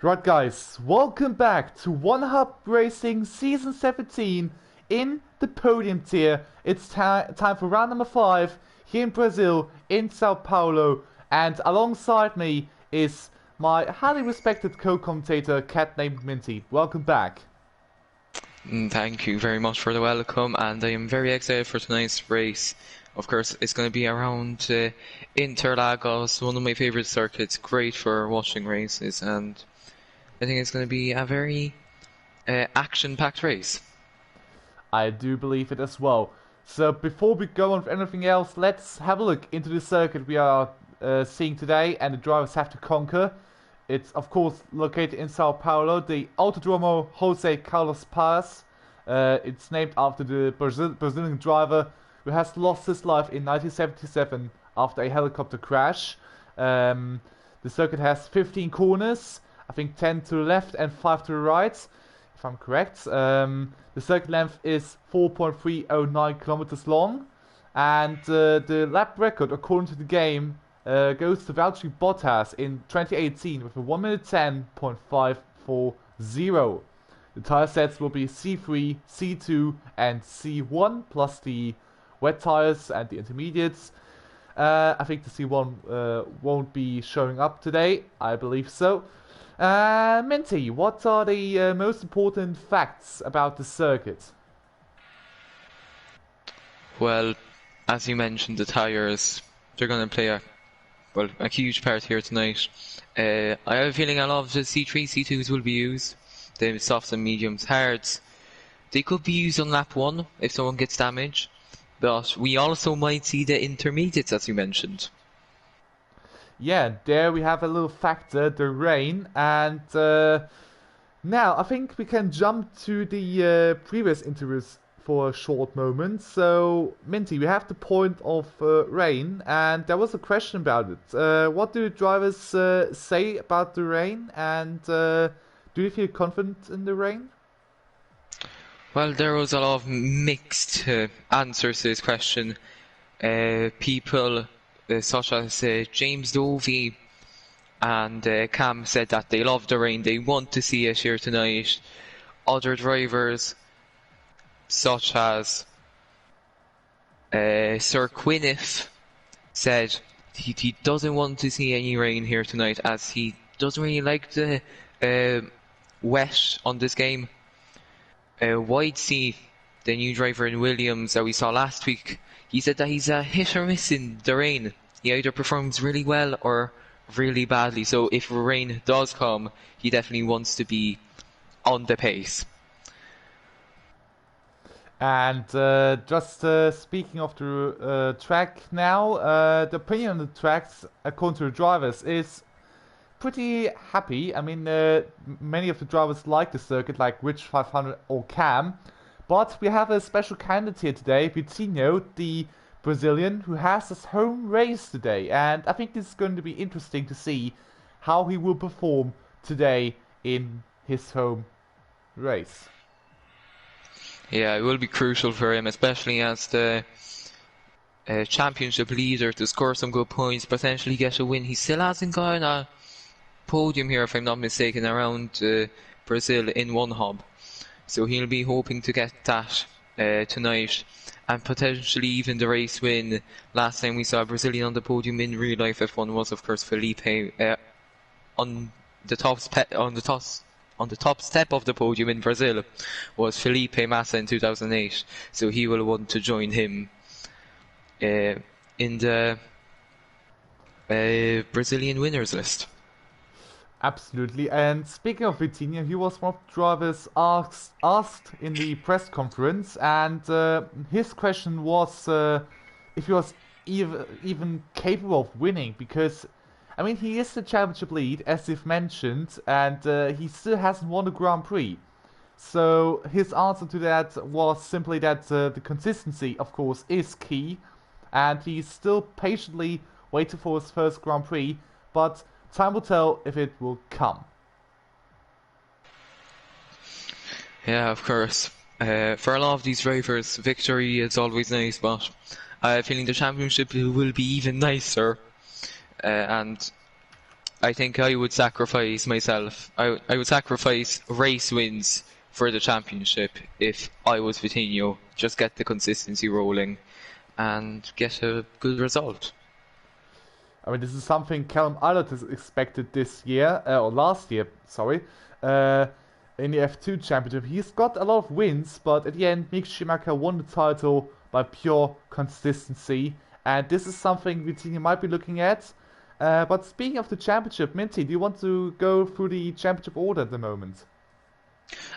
Right guys, welcome back to One Hub Racing Season 17 in the Podium tier. It's time for round number 5 here in Brazil, in Sao Paulo, and alongside me is my highly respected co-commentator, cat named Minty. Welcome back. Thank you very much for the welcome, and I am very excited for tonight's race. Of course, it's going to be around Interlagos, one of my favourite circuits, great for watching races, and I think it's going to be a very action-packed race. I do believe it as well. So before we go on with anything else, let's have a look into the circuit we are seeing today and the drivers have to conquer. It's of course located in Sao Paulo, the Autodromo Jose Carlos Paz. It's named after the Brazilian driver who has lost his life in 1977 after a helicopter crash. The circuit has 15 corners, I think 10 to the left and 5 to the right, if I'm correct. The circuit length is 4.309 kilometers long, and the lap record, according to the game, goes to Valtteri Bottas in 2018 with a 1 minute 10.540. The tire sets will be C3, C2 and C1 plus the wet tires and the intermediates. I think the C1 won't be showing up today, I believe so. Minty, what are the most important facts about the circuit? Well, as you mentioned, the tyres, they're going to play a huge part here tonight. I have a feeling a lot of the C3, C2s will be used. The softs and mediums, hards. They could be used on lap 1 if someone gets damaged. But we also might see the intermediates, as you mentioned. Yeah, there we have a little factor, the rain, and now I think we can jump to the previous interviews for a short moment. So, Minty, we have the point of rain, and there was a question about it. What do drivers say about the rain, and do you feel confident in the rain? Well, there was a lot of mixed answers to this question. People such as James Dovey and Cam said that they love the rain, they want to see it here tonight. Other drivers such as Sir Quinniff said he doesn't want to see any rain here tonight as he doesn't really like the wet on this game. Whitesea, the new driver in Williams that we saw last week, he said that he's a hit or miss in the rain. He either performs really well or really badly. So if rain does come, he definitely wants to be on the pace. And just speaking of the track now, the opinion on the tracks, according to the drivers, is pretty happy. I mean, many of the drivers like the circuit, like Rich 500 or Cam. But we have a special candidate here today, Vitinho, the Brazilian, who has his home race today. And I think this is going to be interesting to see how he will perform today in his home race. Yeah, it will be crucial for him, especially as the championship leader, to score some good points, potentially get a win. He still hasn't got a podium here, if I'm not mistaken, around Brazil in one hub. So he'll be hoping to get that tonight and potentially even the race win. Last time we saw a Brazilian on the podium in real life F1 was of course Felipe on the top step of the podium in Brazil was Felipe Massa in 2008. So he will want to join him in the Brazilian winners list. Absolutely, and speaking of Vitinho, he was one of the drivers asked in the press conference, and his question was if he was even capable of winning, because, I mean, he is the championship lead, as you've mentioned, and he still hasn't won a Grand Prix. So his answer to that was simply that the consistency, of course, is key, and he's still patiently waiting for his first Grand Prix, but time will tell if it will come. Yeah, of course. For a lot of these drivers, victory is always nice, but I have a feeling the championship will be even nicer. And I think I would sacrifice myself. I would sacrifice race wins for the championship if I was Vitinho. Just get the consistency rolling and get a good result. I mean, this is something Callum Eilert has expected this year, or last year, sorry, uh, in the F2 Championship. He's got a lot of wins, but at the end, Mick Schumacher won the title by pure consistency, and this is something Vitinho might be looking at. But speaking of the championship, Minty, do you want to go through the championship order at the moment?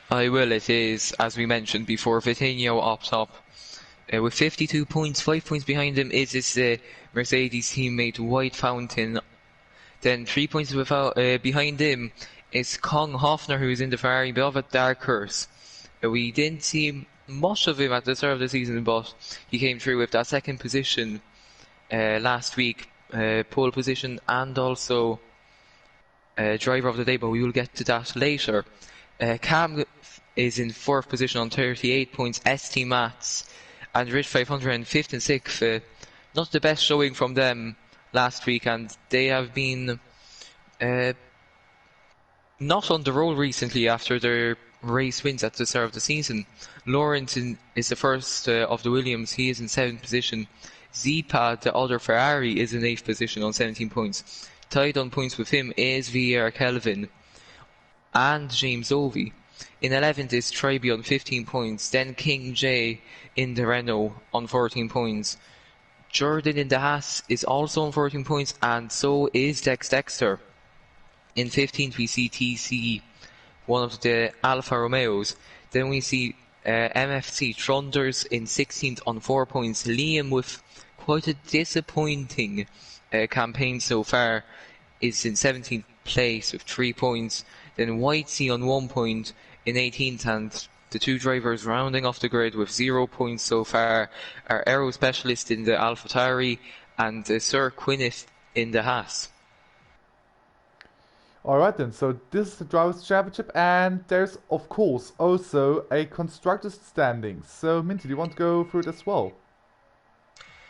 I will. It is, as we mentioned before, Vitinho up top. With 52 points, 5 points behind him is his Mercedes teammate White Fountain. Then 3 points behind him is Kong Hoffner, who is in the Ferrari, bit of a dark horse. We didn't see much of him at the start of the season, but he came through with that second position last week, pole position, and also driver of the day, but we will get to that later. Cam is in 4th position on 38 points, ST Mats and Rich 500 and 5th and 6th. Not the best showing from them last week, and they have been not on the roll recently after their race wins at the start of the season. Lawrence is the first of the Williams. He is in 7th position. Zipa, the other Ferrari, is in 8th position on 17 points. Tied on points with him is VR Kelvin and James Ovi. In 11th is Triby on 15 points. Then King J in the Renault on 14 points. Jordan in the Haas is also on 14 points, and so is Dex Dexter. In 15th we see TC, one of the Alfa Romeos. Then we see MFC Trunders in 16th on 4 points. Liam, with quite a disappointing campaign so far, is in 17th place with 3 points. Then White Sea on 1 point in 18th, and the two drivers rounding off the grid with 0 points so far are Aero Specialist in the AlphaTauri and Sir Quineth in the Haas. Alright then, so this is the Drivers' Championship, and there's of course also a Constructors' Standings. So Minty, do you want to go through it as well?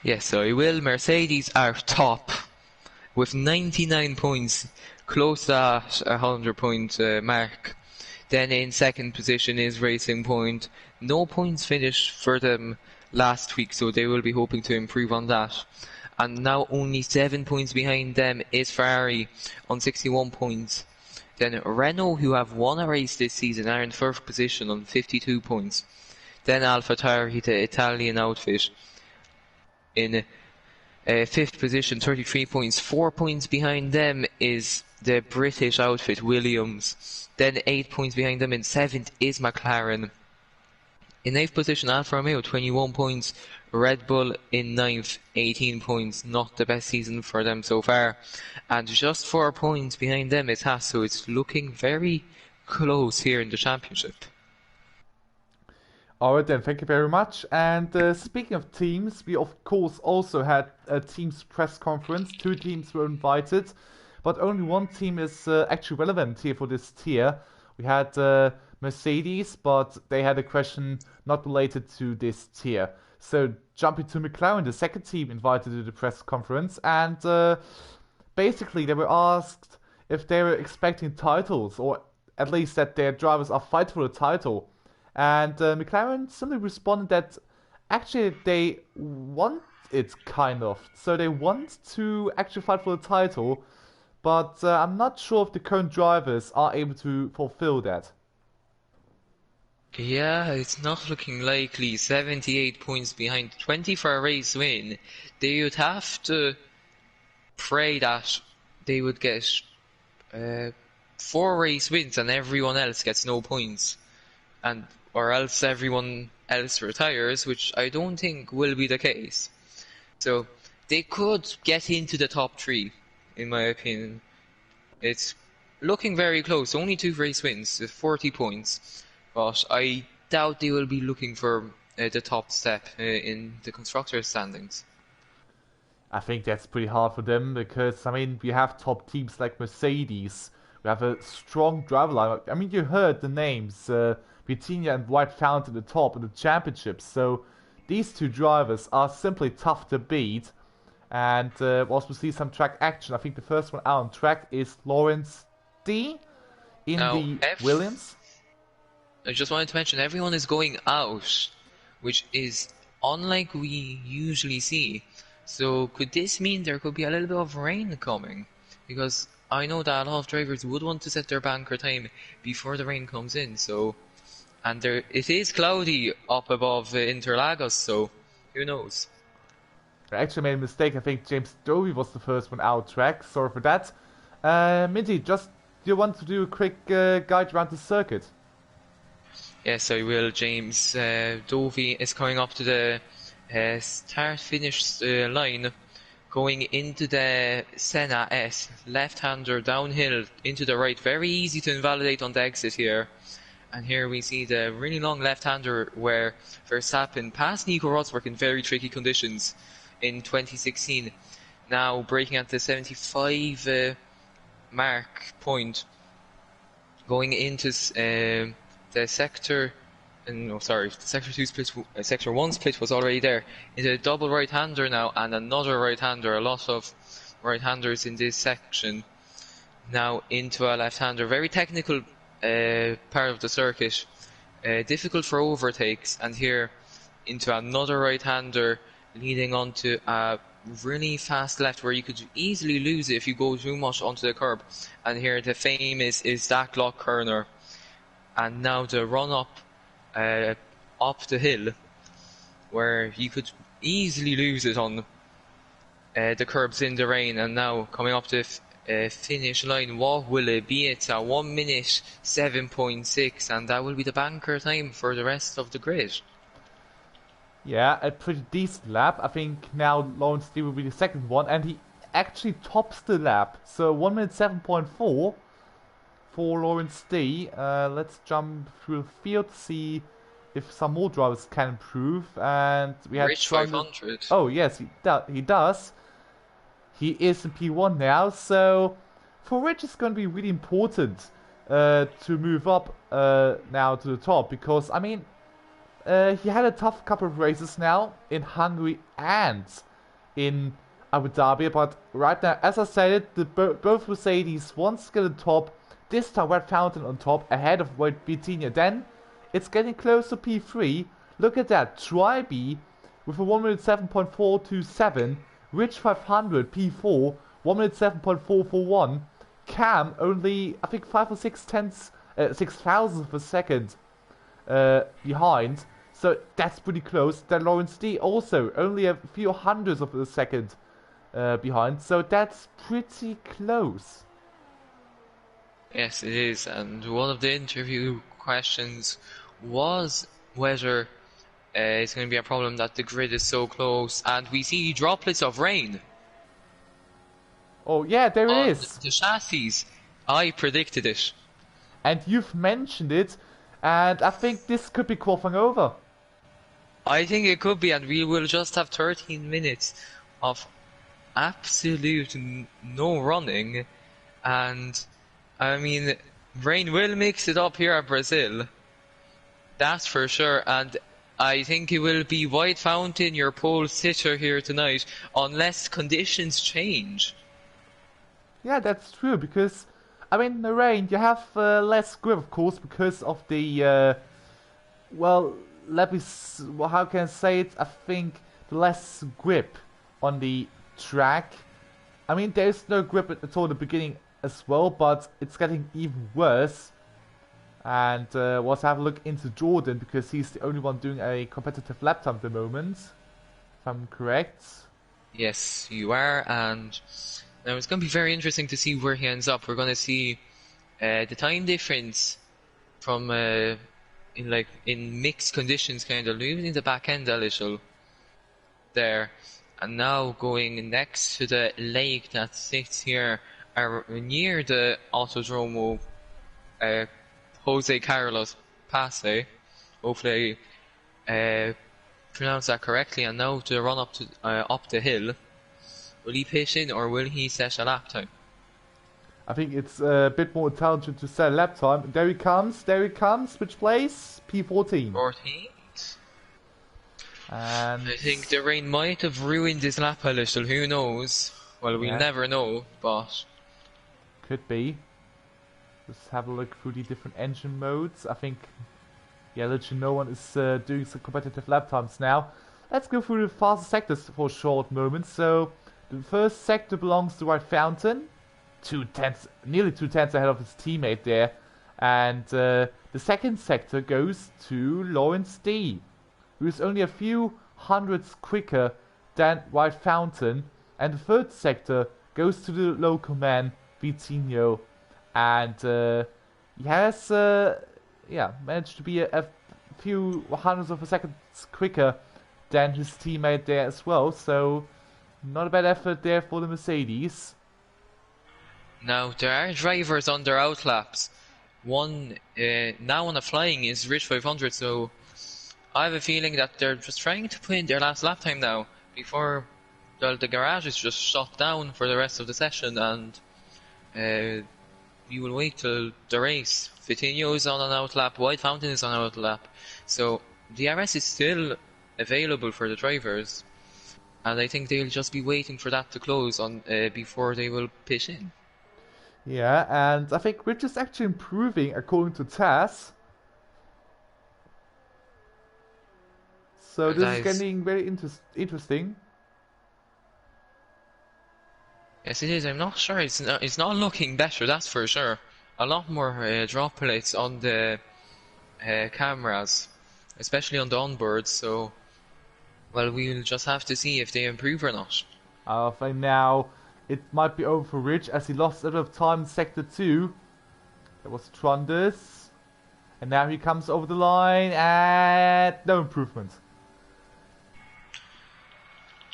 Yes, so I will. Mercedes are top with 99 points, close to that 100-point mark. Then in 2nd position is Racing Point. No points finished for them last week, so they will be hoping to improve on that. And now only 7 points behind them is Ferrari on 61 points. Then Renault, who have won a race this season, are in 3rd position on 52 points. Then AlphaTauri, the Italian outfit, in 5th position, 33 points. 4 points behind them is the British outfit, Williams. Then 8 points behind them in 7th is McLaren. In 8th position, Alfa Romeo, 21 points. Red Bull in 9th, 18 points. Not the best season for them so far. And just 4 points behind them is Haas, so it's looking very close here in the championship. Alright then, thank you very much. And speaking of teams, we of course also had a team's press conference. 2 teams were invited, but only 1 team is actually relevant here for this tier. We had Mercedes, but they had a question not related to this tier. So jumping to McLaren, the 2nd team invited to the press conference, and basically they were asked if they were expecting titles, or at least that their drivers are fighting for the title. And McLaren simply responded that actually they want it, kind of. So they want to actually fight for the title, but I'm not sure if the current drivers are able to fulfill that. Yeah, it's not looking likely. 78 points behind, 20 for a race win. They would have to pray that they would get 4 race wins and everyone else gets no points, or else everyone else retires, which I don't think will be the case. So they could get into the top 3, in my opinion. It's looking very close. Only 2 race wins with 40 points. But I doubt they will be looking for the top step in the constructors' standings. I think that's pretty hard for them because, I mean, we have top teams like Mercedes. We have a strong driver lineup. I mean, you heard the names, Vitinha and White Fountain at the top of the championship. So these 2 drivers are simply tough to beat. And also we see some track action. I think the first one out on track is Lawrence D in Now, the Williams. I just wanted to mention everyone is going out, which is unlike we usually see. So could this mean there could be a little bit of rain coming? Because I know that a lot of drivers would want to set their banker time before the rain comes in. So, and there it is cloudy up above Interlagos, so who knows? I actually made a mistake. I think James Dovey was the first one out track. Sorry for that. Minty, just do you want to do a quick guide around the circuit? Yes, I will, James. Dovey is coming up to the start-finish line, going into the Senna S, left-hander downhill into the right. Very easy to invalidate on the exit here. And here we see the really long left-hander where Verstappen passed Nico Rosberg in very tricky conditions in 2016. Now braking at the 75 mark point, going into the sector, no, sorry, the sector 2 split, sector 1 split was already there. Into a double right-hander now, and another right-hander, a lot of right-handers in this section. Now into a left-hander, very technical part of the circuit, difficult for overtakes, and here into another right-hander, leading onto a really fast left where you could easily lose it if you go too much onto the curb. And here the famous is that Glock corner. And now the run up the hill, where you could easily lose it on the curbs in the rain. And now coming up to finish line, what will it be? It's a 1 minute 7.6, and that will be the banker time for the rest of the grid. Yeah, a pretty decent lap. I think now Lawrence D will be the second one, and he actually tops the lap. So 1 minute 7.4 for Lawrence D. Let's jump through the field to see if some more drivers can improve. And we have Rich 500. Oh yes, he does. He is in P1 now, so for Rich it's going to be really important to move up now to the top, because I mean, he had a tough couple of races now in Hungary and in Abu Dhabi, but right now, as I said, both Mercedes once get on top, this time Red Fountain on top, ahead of White Vitinha. Then it's getting close to P3. Look at that, Tribe with a 1 minute 7.427, Rich 500 P4, 1 minute 7.441, Cam only I think 5 or 6 tenths, 6 thousandths of a second behind. So that's pretty close. Then Lawrence D also only a few hundredths of a second behind. So that's pretty close. Yes, it is. And one of the interview questions was whether it's going to be a problem that the grid is so close, and we see droplets of rain. Oh yeah, there it is. The chassis. I predicted it. And you've mentioned it, and I think this could be qualifying over. I think it could be, and we will just have 13 minutes of absolute no running, and I mean, rain will mix it up here at Brazil. That's for sure, and I think it will be White Fountain, your pole sitter here tonight, unless conditions change. Yeah, that's true, because, I mean, in the rain, you have less grip, of course, because of the, well, how can I say it? I think less grip on the track. I mean, there's no grip at all at the beginning as well, but it's getting even worse. And let's have a look into Jordan, because he's the only one doing a competitive lap time at the moment, if I'm correct. Yes, you are, and now it's going to be very interesting to see where he ends up. We're going to see the time difference from in mixed conditions, kind of losing the back end a little there, and now going next to the lake that sits here near the Autodromo Jose Carlos Passe. Hopefully pronounce that correctly. And now to run up to up the hill. Will he pitch in, or will he set a lap time? I think it's a bit more intelligent to set a lap time. There he comes, which place? P14. 14th. And I think the rain might have ruined his lap a little, who knows? Well, we'll yeah, never know, but... could be. Just have a look through the different engine modes. I think, yeah, literally no one is doing some competitive lap times now. Let's go through the fastest sectors for a short moment. So, the first sector belongs to White Fountain. Nearly 2 tenths ahead of his teammate there. And the second sector goes to Lawrence D, who is only a few hundreds quicker than White Fountain. And the third sector goes to the local man, Vitinho. And he has managed to be a few hundreds of a second quicker than his teammate there as well. So, not a bad effort there for the Mercedes. Now, there are drivers on their outlaps. One now on a flying is Rich 500, so I have a feeling that they're just trying to put in their last lap time now before the garage is just shut down for the rest of the session, and we will wait till the race. Vitinho is on an outlap, White Fountain is on an outlap, so the DRS is still available for the drivers, and I think they'll just be waiting for that to close on before they will pit in. Yeah, and I think Rich is actually improving according to Taz. So this is getting very interesting. Yes, it is. I'm not sure. It's not looking better, that's for sure. A lot more droplets on the cameras, especially on the onboards. So, well, we'll just have to see if they improve or not. I think now it might be over for Rich as he lost a bit of time in Sector 2. There was Trundus. And now he comes over the line and no improvement.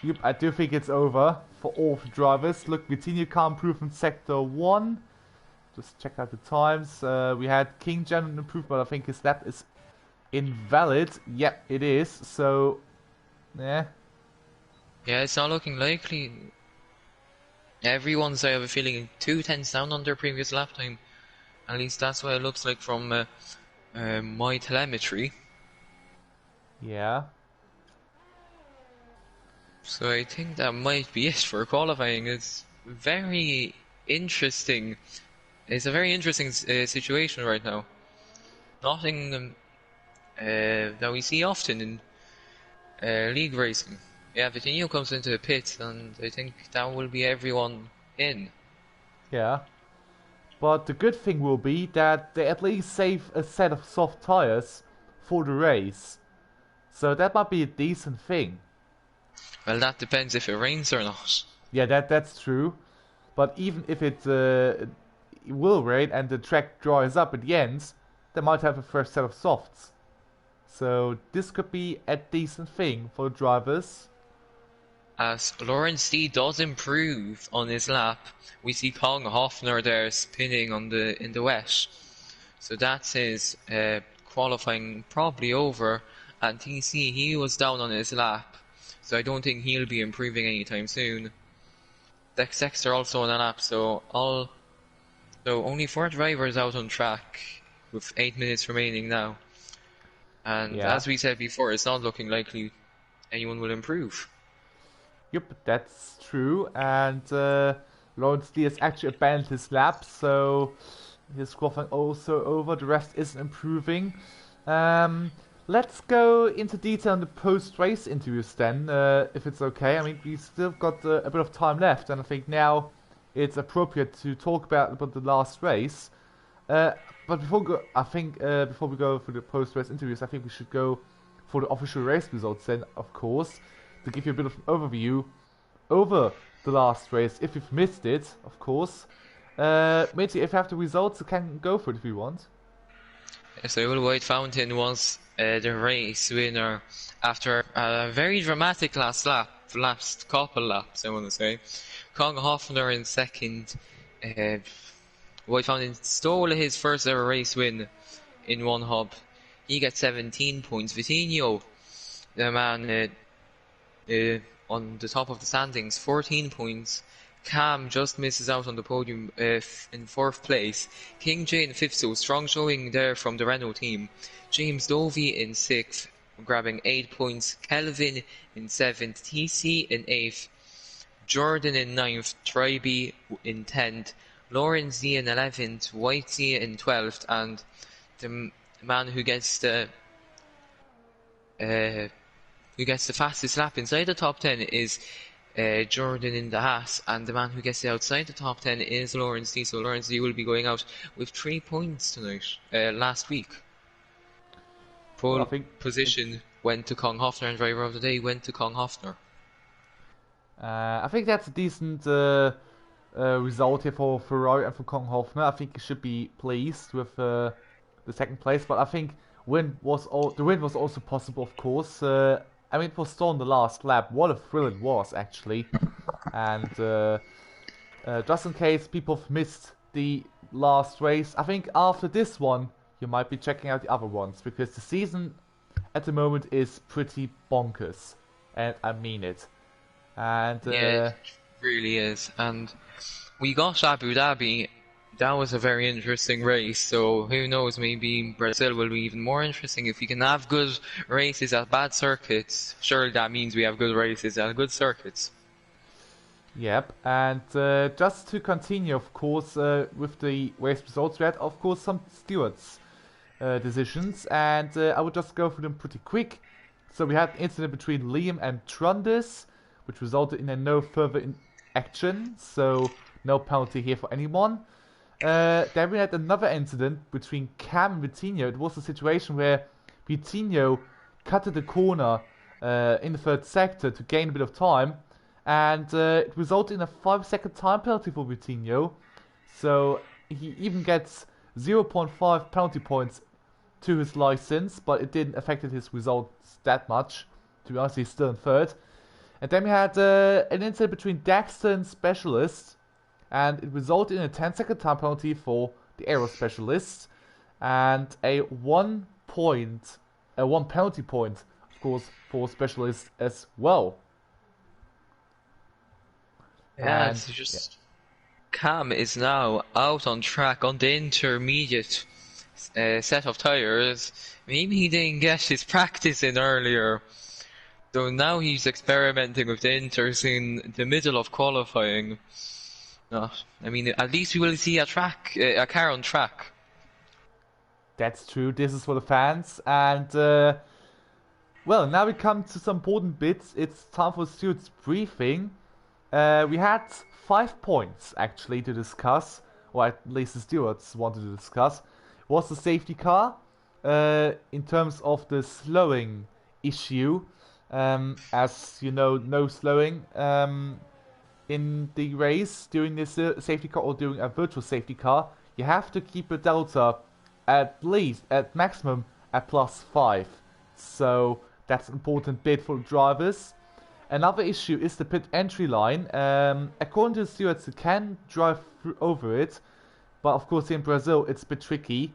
Yep, I do think it's over for all the drivers. Look, Vitinho can't improve in Sector 1. Just check out the times. We had King Jan improved, but I think his lap is invalid. Yep, it is. So, yeah. Yeah, it's not looking likely. Everyone's, I have a feeling, 2 tenths down on their previous lap time. At least that's what it looks like from my telemetry. Yeah. So I think that might be it for qualifying. It's very interesting. It's a very interesting situation right now. Nothing that we see often in league racing. Yeah, Vitinho comes into the pit, and I think that will be everyone in. Yeah. But the good thing will be that they at least save a set of soft tires for the race. So that might be a decent thing. Well, that depends if it rains or not. Yeah, that's true. But even if it will rain and the track dries up at the end, they might have a fresh set of softs. So this could be a decent thing for the drivers. As Lawrence D does improve on his lap, we see Kong Hoffner there spinning in the wet. So that's his qualifying probably over. And TC, he was down on his lap, so I don't think he'll be improving anytime soon. Dexter also on a lap, so only 4 drivers out on track with 8 minutes remaining now. And as we said before, it's not looking likely anyone will improve. Yep, that's true. And Lawrence D has actually abandoned his lap, so his qualifying also over. The rest isn't improving. Let's go into detail on the post-race interviews then, if it's okay. I mean, we've still got a bit of time left, and I think now it's appropriate to talk about the last race. But before we go through the post-race interviews, I think we should go for the official race results then, of course, to give you a bit of an overview over the last race. If you've missed it, of course. Mitty, if you have the results, you can go for it if you want. So White Fountain was the race winner after a very dramatic last couple laps, I want to say. Kong Hoffner in second. White Fountain stole his first ever race win in one hub. He gets 17 points. Vitinho, the man on the top of the standings, 14 points. Cam just misses out on the podium in 4th place. King J in 5th, so strong showing there from the Renault team. James Dovey in 6th. grabbing 8 points. Kelvin in 7th. TC in 8th. Jordan in 9th. Tribe in 10th. Lauren Z in 11th. White Z in 12th. And the man who gets the fastest lap inside the top 10 is Jordan in the Haas, and the man who gets outside the top 10 is Lawrence D. So Lawrence D will be going out with 3 points tonight. Last week, pole position went to Kong Hofner, and driver of the day went to Kong Hofner. I think that's a decent result here for Ferrari and for Kong Hofner. I think he should be pleased with the second place, but I think the win was also possible, of course. I mean, it was still on the last lap. What a thrill it was, actually. And just in case people have missed the last race, I think after this one, you might be checking out the other ones, because the season at the moment is pretty bonkers. And I mean it. And yeah, it really is. And we got Abu Dhabi. That was a very interesting race, so who knows, maybe Brazil will be even more interesting. If we can have good races at bad circuits, surely that means we have good races at good circuits. Yep, and just to continue, of course, with the race results, we had, of course, some stewards' decisions, and I would just go through them pretty quick. So we had an incident between Liam and Trundis, which resulted in a no further action, so no penalty here for anyone. Then we had another incident between Cam and Vitinho. It was a situation where Vitinho cut the corner in the third sector to gain a bit of time, and it resulted in a 5-second time penalty for Vitinho. So he even gets 0.5 penalty points to his license, but it didn't affect his results that much. To be honest, he's still in third. And then we had an incident between Dexter and Specialist, and it resulted in a 10-second time penalty for the Aero Specialists, and a 1 penalty point, of course, for Specialists as well. Yeah, it's just Cam is now out on track on the intermediate set of tires. Maybe he didn't get his practice in earlier, so now he's experimenting with the inters in the middle of qualifying. I mean, at least we will see a car on track. That's true. This is for the fans. And, well, now we come to some important bits. It's time for Stewart's briefing. We had 5 points, actually, to discuss. Or at least the stewards wanted to discuss. It was the safety car. In terms of the slowing issue. As you know, no slowing. In the race, during this safety car or during a virtual safety car, you have to keep a delta at maximum at +5. So that's an important bit for the drivers. Another issue is the pit entry line. According to the stewards, you can drive over it, but of course in Brazil it's a bit tricky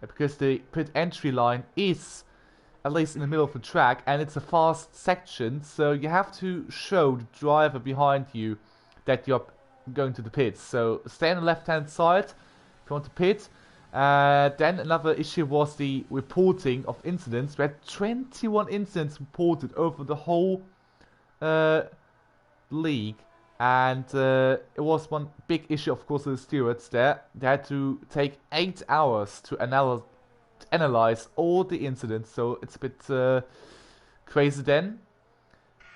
because the pit entry line is at least in the middle of the track, and it's a fast section, so you have to show the driver behind you that you're going to the pits. So stay on the left-hand side if you want to pit. Then another issue was the reporting of incidents. We had 21 incidents reported over the whole league, and it was one big issue, of course, for the stewards there. They had to take 8 hours to analyze all the incidents, so it's a bit crazy then.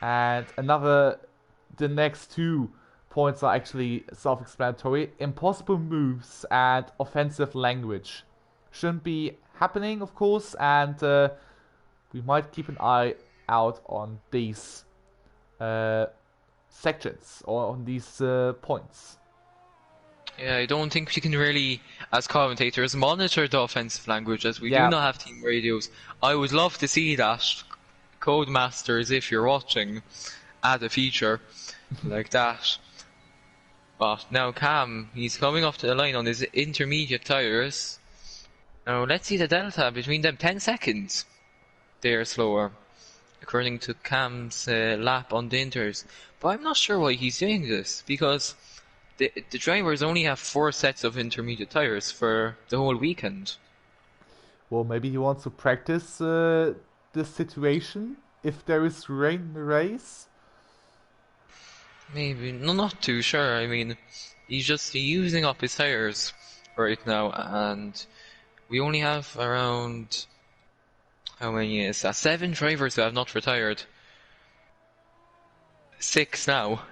And the next 2 points are actually self-explanatory. Impossible moves and offensive language shouldn't be happening, of course, and we might keep an eye out on these sections or on these points. Yeah, I don't think we can really, as commentators, monitor the offensive language, as we do not have team radios. I would love to see that. Codemasters, if you're watching, add a feature like that. But now Cam, he's coming off to the line on his intermediate tyres. Now let's see the delta between them, 10 seconds. They're slower, according to Cam's lap on the inters. But I'm not sure why he's doing this, because the drivers only have 4 sets of intermediate tyres for the whole weekend. Well, maybe he wants to practice the situation if there is rain in the race? Maybe, no, not too sure. I mean, he's just using up his tires right now, and we only have around, how many is that? 7 drivers who have not retired. 6 now.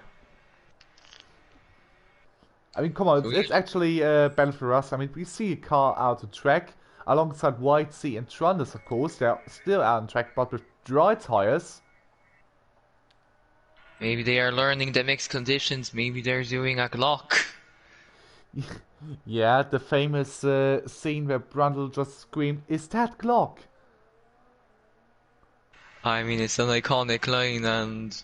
I mean, come on, So it's actually better for us. I mean, we see a car out of track alongside White Sea and Trundles, of course. They're still out on track, but with dry tires. maybe they are learning the mixed conditions. Maybe they're doing a Glock. Yeah, the famous scene where Brundle just screamed, "Is that Glock?" I mean, it's an iconic line, and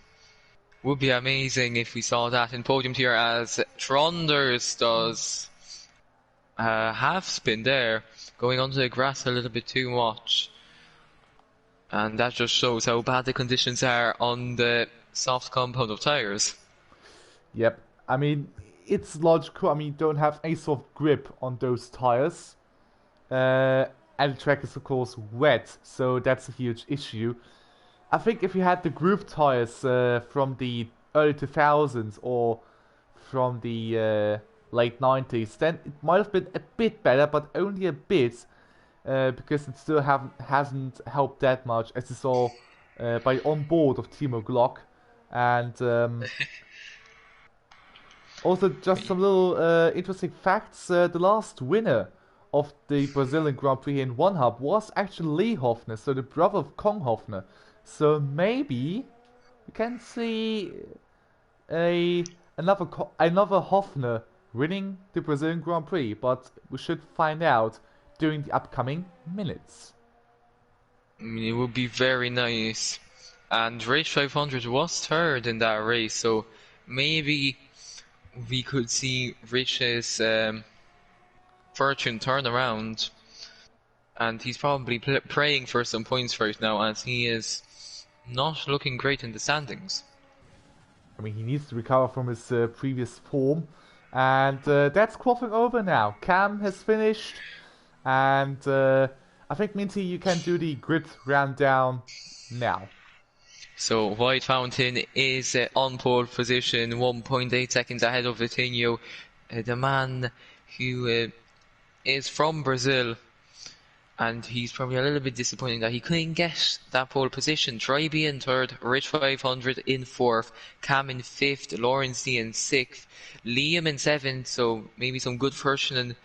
would be amazing if we saw that in Podium tier, as Tronders does half spin there, going onto the grass a little bit too much. And that just shows how bad the conditions are on the soft compound of tires. Yep. I mean, it's logical. I mean, you don't have any sort of grip on those tires. And the track is, of course, wet, so that's a huge issue. I think if you had the groove tires from the early 2000s or from the late 90s, then it might have been a bit better, but only a bit, because it still hasn't helped that much, as you saw by on board of Timo Glock. And also, just some little interesting facts. The last winner of the Brazilian Grand Prix in One Hub was actually Lee Hofner, so the brother of Kong Hofner. So maybe we can see another Hofner winning the Brazilian Grand Prix, but we should find out during the upcoming minutes. I mean, it would be very nice. And Race 500 was third in that race, so maybe we could see Rich's fortune turn around. And he's probably praying for some points right now, as he is not looking great in the standings. I mean, he needs to recover from his previous form. And that's qualifying over now. Cam has finished. And I think, Minty, you can do the grid round down now. So White Fountain is on pole position, 1.8 seconds ahead of Vitinho, the man who is from Brazil, and he's probably a little bit disappointed that he couldn't get that pole position. Tryby in third, Rich 500 in fourth, Cam in fifth, Lawrence D in sixth, Liam in seventh, so maybe some good fortune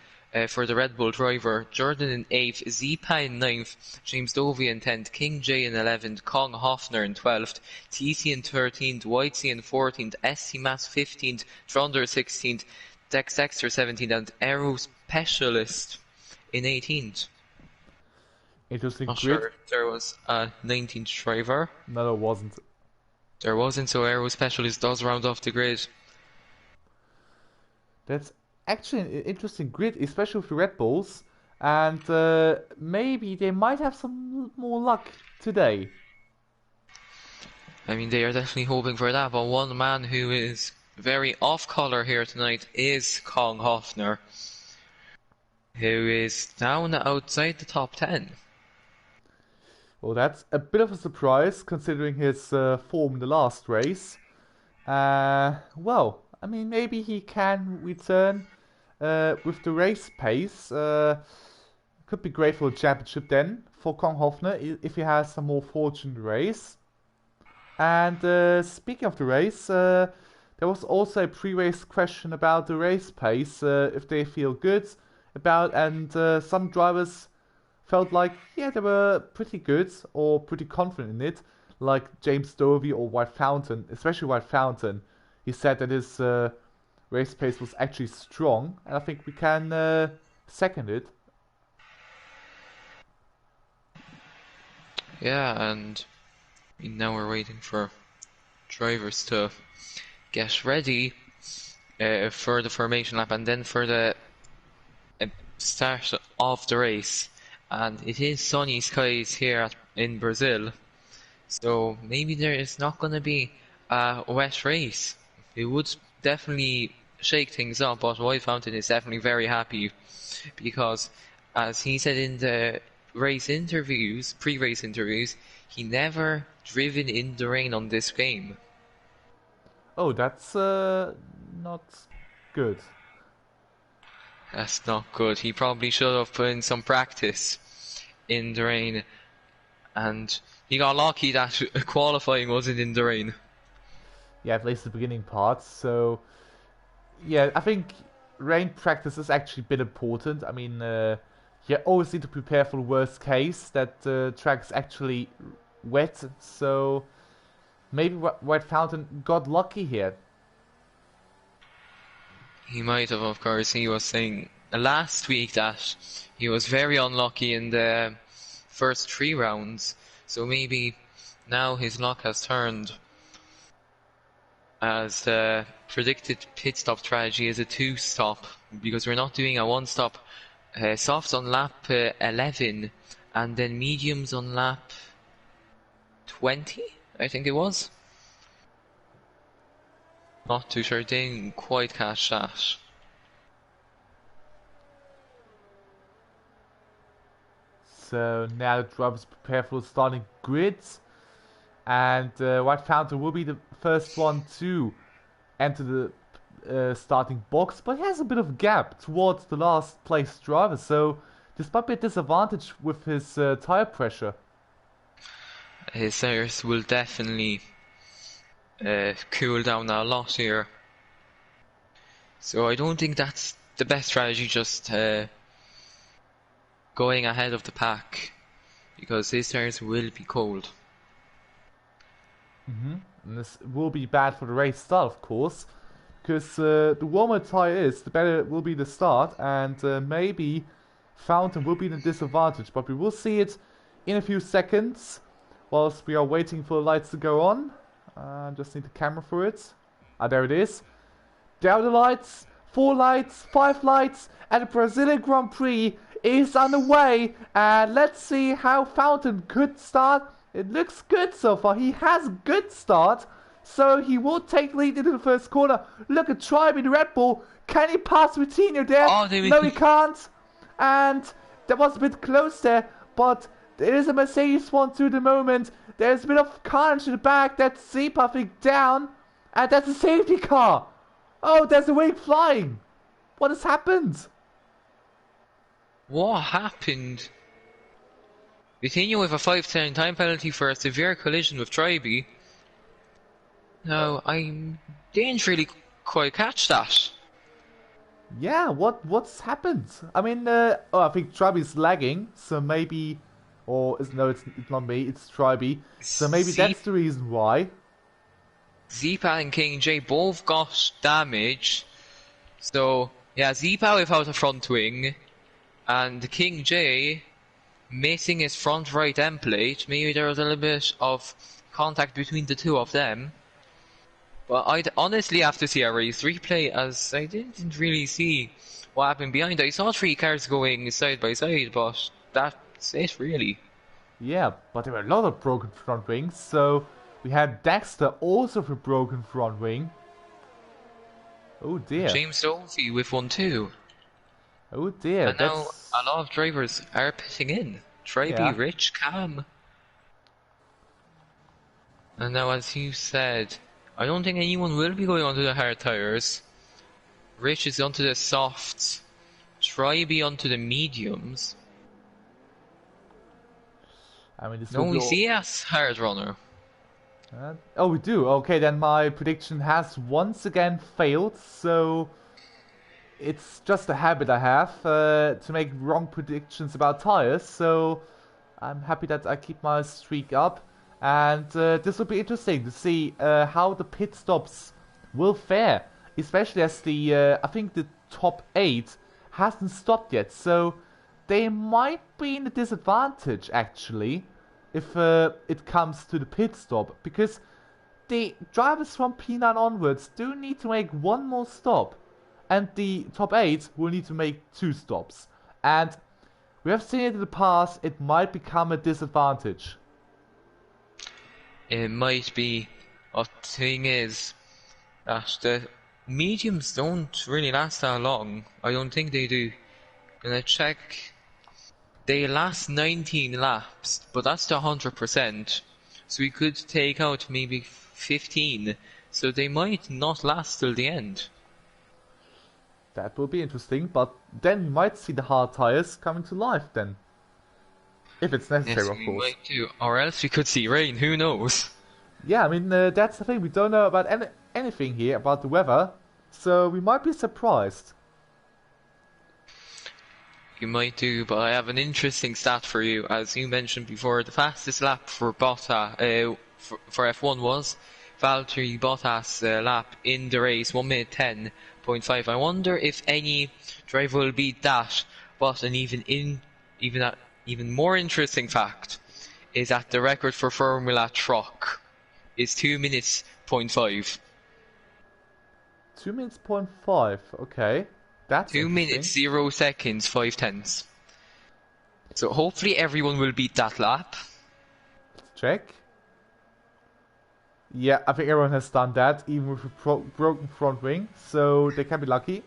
for the Red Bull driver, Jordan in 8th, Zipa in 9th, James Dovey in 10th, King J in 11th, Kong Hofner in 12th, TC in 13th, Whitesea in 14th, SC Mass 15th, Tronder 16th, Dex Dexter 17th, and Aero Specialist in 18th. Interesting Not grid. sure there was a 19th driver. No, there wasn't. There wasn't, so Aero Specialist does round off the grid. That's actually an interesting grid, especially with the Red Bulls. And maybe they might have some more luck today. I mean, they are definitely hoping for that, but one man who is very off-color here tonight is Kong Hofner, who is down outside the top 10. Well, that's a bit of a surprise considering his form in the last race. Well, I mean, maybe he can return with the race pace. Could be great for a championship then for Kong Hofner if he has some more fortune in the race. And speaking of the race, there was also a pre-race question about the race pace, if they feel good about, and some drivers felt like, yeah, they were pretty good or pretty confident in it, like James Dovey or White Fountain, especially White Fountain. He said that his race pace was actually strong, and I think we can second it. Yeah, and now we're waiting for drivers to get ready for the formation lap and then for the start of the race. And it is sunny skies here in Brazil, so maybe there is not going to be a wet race. It would definitely shake things up, but White Fountain is definitely very happy because, as he said in the race interviews, pre-race interviews, he never driven in the rain on this game. Oh, that's not good. That's not good. He probably should have put in some practice in the rain, and he got lucky that qualifying wasn't in the rain. Yeah, at least the beginning part. So, yeah, I think rain practice has actually been important. I mean, you always need to prepare for the worst case, that the track's actually wet. So, maybe White Fountain got lucky here. He might have, of course. He was saying last week that he was very unlucky in the first 3 rounds. So maybe now his luck has turned, as the predicted pit stop strategy is a 2-stop, because we're not doing a 1-stop. Softs on lap 11, and then mediums on lap 20, I think it was. Not too sure, didn't quite catch that. So now the drivers prepare for the starting grids, and White Fountain will be the first one to enter the starting box, but he has a bit of gap towards the last place driver, so this might be a disadvantage with his tire pressure. His tires will definitely cool down a lot here. So I don't think that's the best strategy, just going ahead of the pack, because his tires will be cold. And this will be bad for the race start, of course, because the warmer the tire is, the better it will be the start, and maybe Fountain will be in a disadvantage, but we will see it in a few seconds whilst we are waiting for the lights to go on. Just need the camera for it. There it is. There are the lights. 4 lights, 5 lights, and the Brazilian Grand Prix is underway. And let's see how Fountain could start. It looks good so far. He has a good start. So he will take lead into the first corner. Look at Tribe in the Red Bull. Can he pass Routinho there? Oh, no, he can't. And that was a bit close there. But it is a Mercedes 1-2 at the moment. There's a bit of carnage in the back. That's Zeep, I think, down. And that's a safety car. Oh, there's a wing flying. What has happened? What happened? Routinho with a 5-turn time penalty for a severe collision with Tribe. No, I didn't really quite catch that. Yeah, what's happened? I mean, I think Tribe is lagging, so maybe, no, it's not me, it's Tribe. So maybe that's the reason why. Zipa and King J both got damage. So, yeah, Zipa without a front wing, and King J missing his front right end plate. Maybe there was a little bit of contact between the two of them. But I'd honestly have to see a race replay, as I didn't really see what happened behind. I saw 3 cars going side by side, but that's it really. Yeah, but there were a lot of broken front wings, so we had Dexter also with a broken front wing. Oh dear. James Dolphy with one too. Oh dear. And now a lot of drivers are pitting in. Tribe, Rich, Cam. And now, as you said, I don't think anyone will be going onto the hard tires. Rich is onto the softs. Tribe onto the mediums. I mean, this no, we see as hard runner. Oh, we do. Okay, then my prediction has once again failed. So it's just a habit I have to make wrong predictions about tires. So I'm happy that I keep my streak up. And this will be interesting to see how the pit stops will fare. Especially as I think the top 8 hasn't stopped yet. So they might be in a disadvantage actually if it comes to the pit stop. Because the drivers from P9 onwards do need to make 1 more stop. And the top 8 will need to make 2 stops. And we have seen it in the past, it might become a disadvantage. It might be. The thing is that the mediums don't really last that long. I don't think they do. Gonna check They last 19 laps, but that's to 100%. So we could take out maybe 15. So they might not last till the end. That will be interesting, but then we might see the hard tires coming to life then. If it's necessary, Yes, of we course. might do. Or else we could see rain, who knows? Yeah, I mean, that's the thing. We don't know about anything here about the weather, so we might be surprised. You might do, but I have an interesting stat for you. As you mentioned before, the fastest lap for for F1 was Valtteri Bottas' lap in the race, 1 minute 10.5. I wonder if any driver will beat that. But an even more interesting fact is that the record for Formula truck is 2 minutes point 5. 2 minutes point 5. Okay, that's 2 minutes 0 seconds 5 tenths. So hopefully everyone will beat that lap. Let's check. Yeah, I think everyone has done that, even with a broken front wing, so they can be lucky.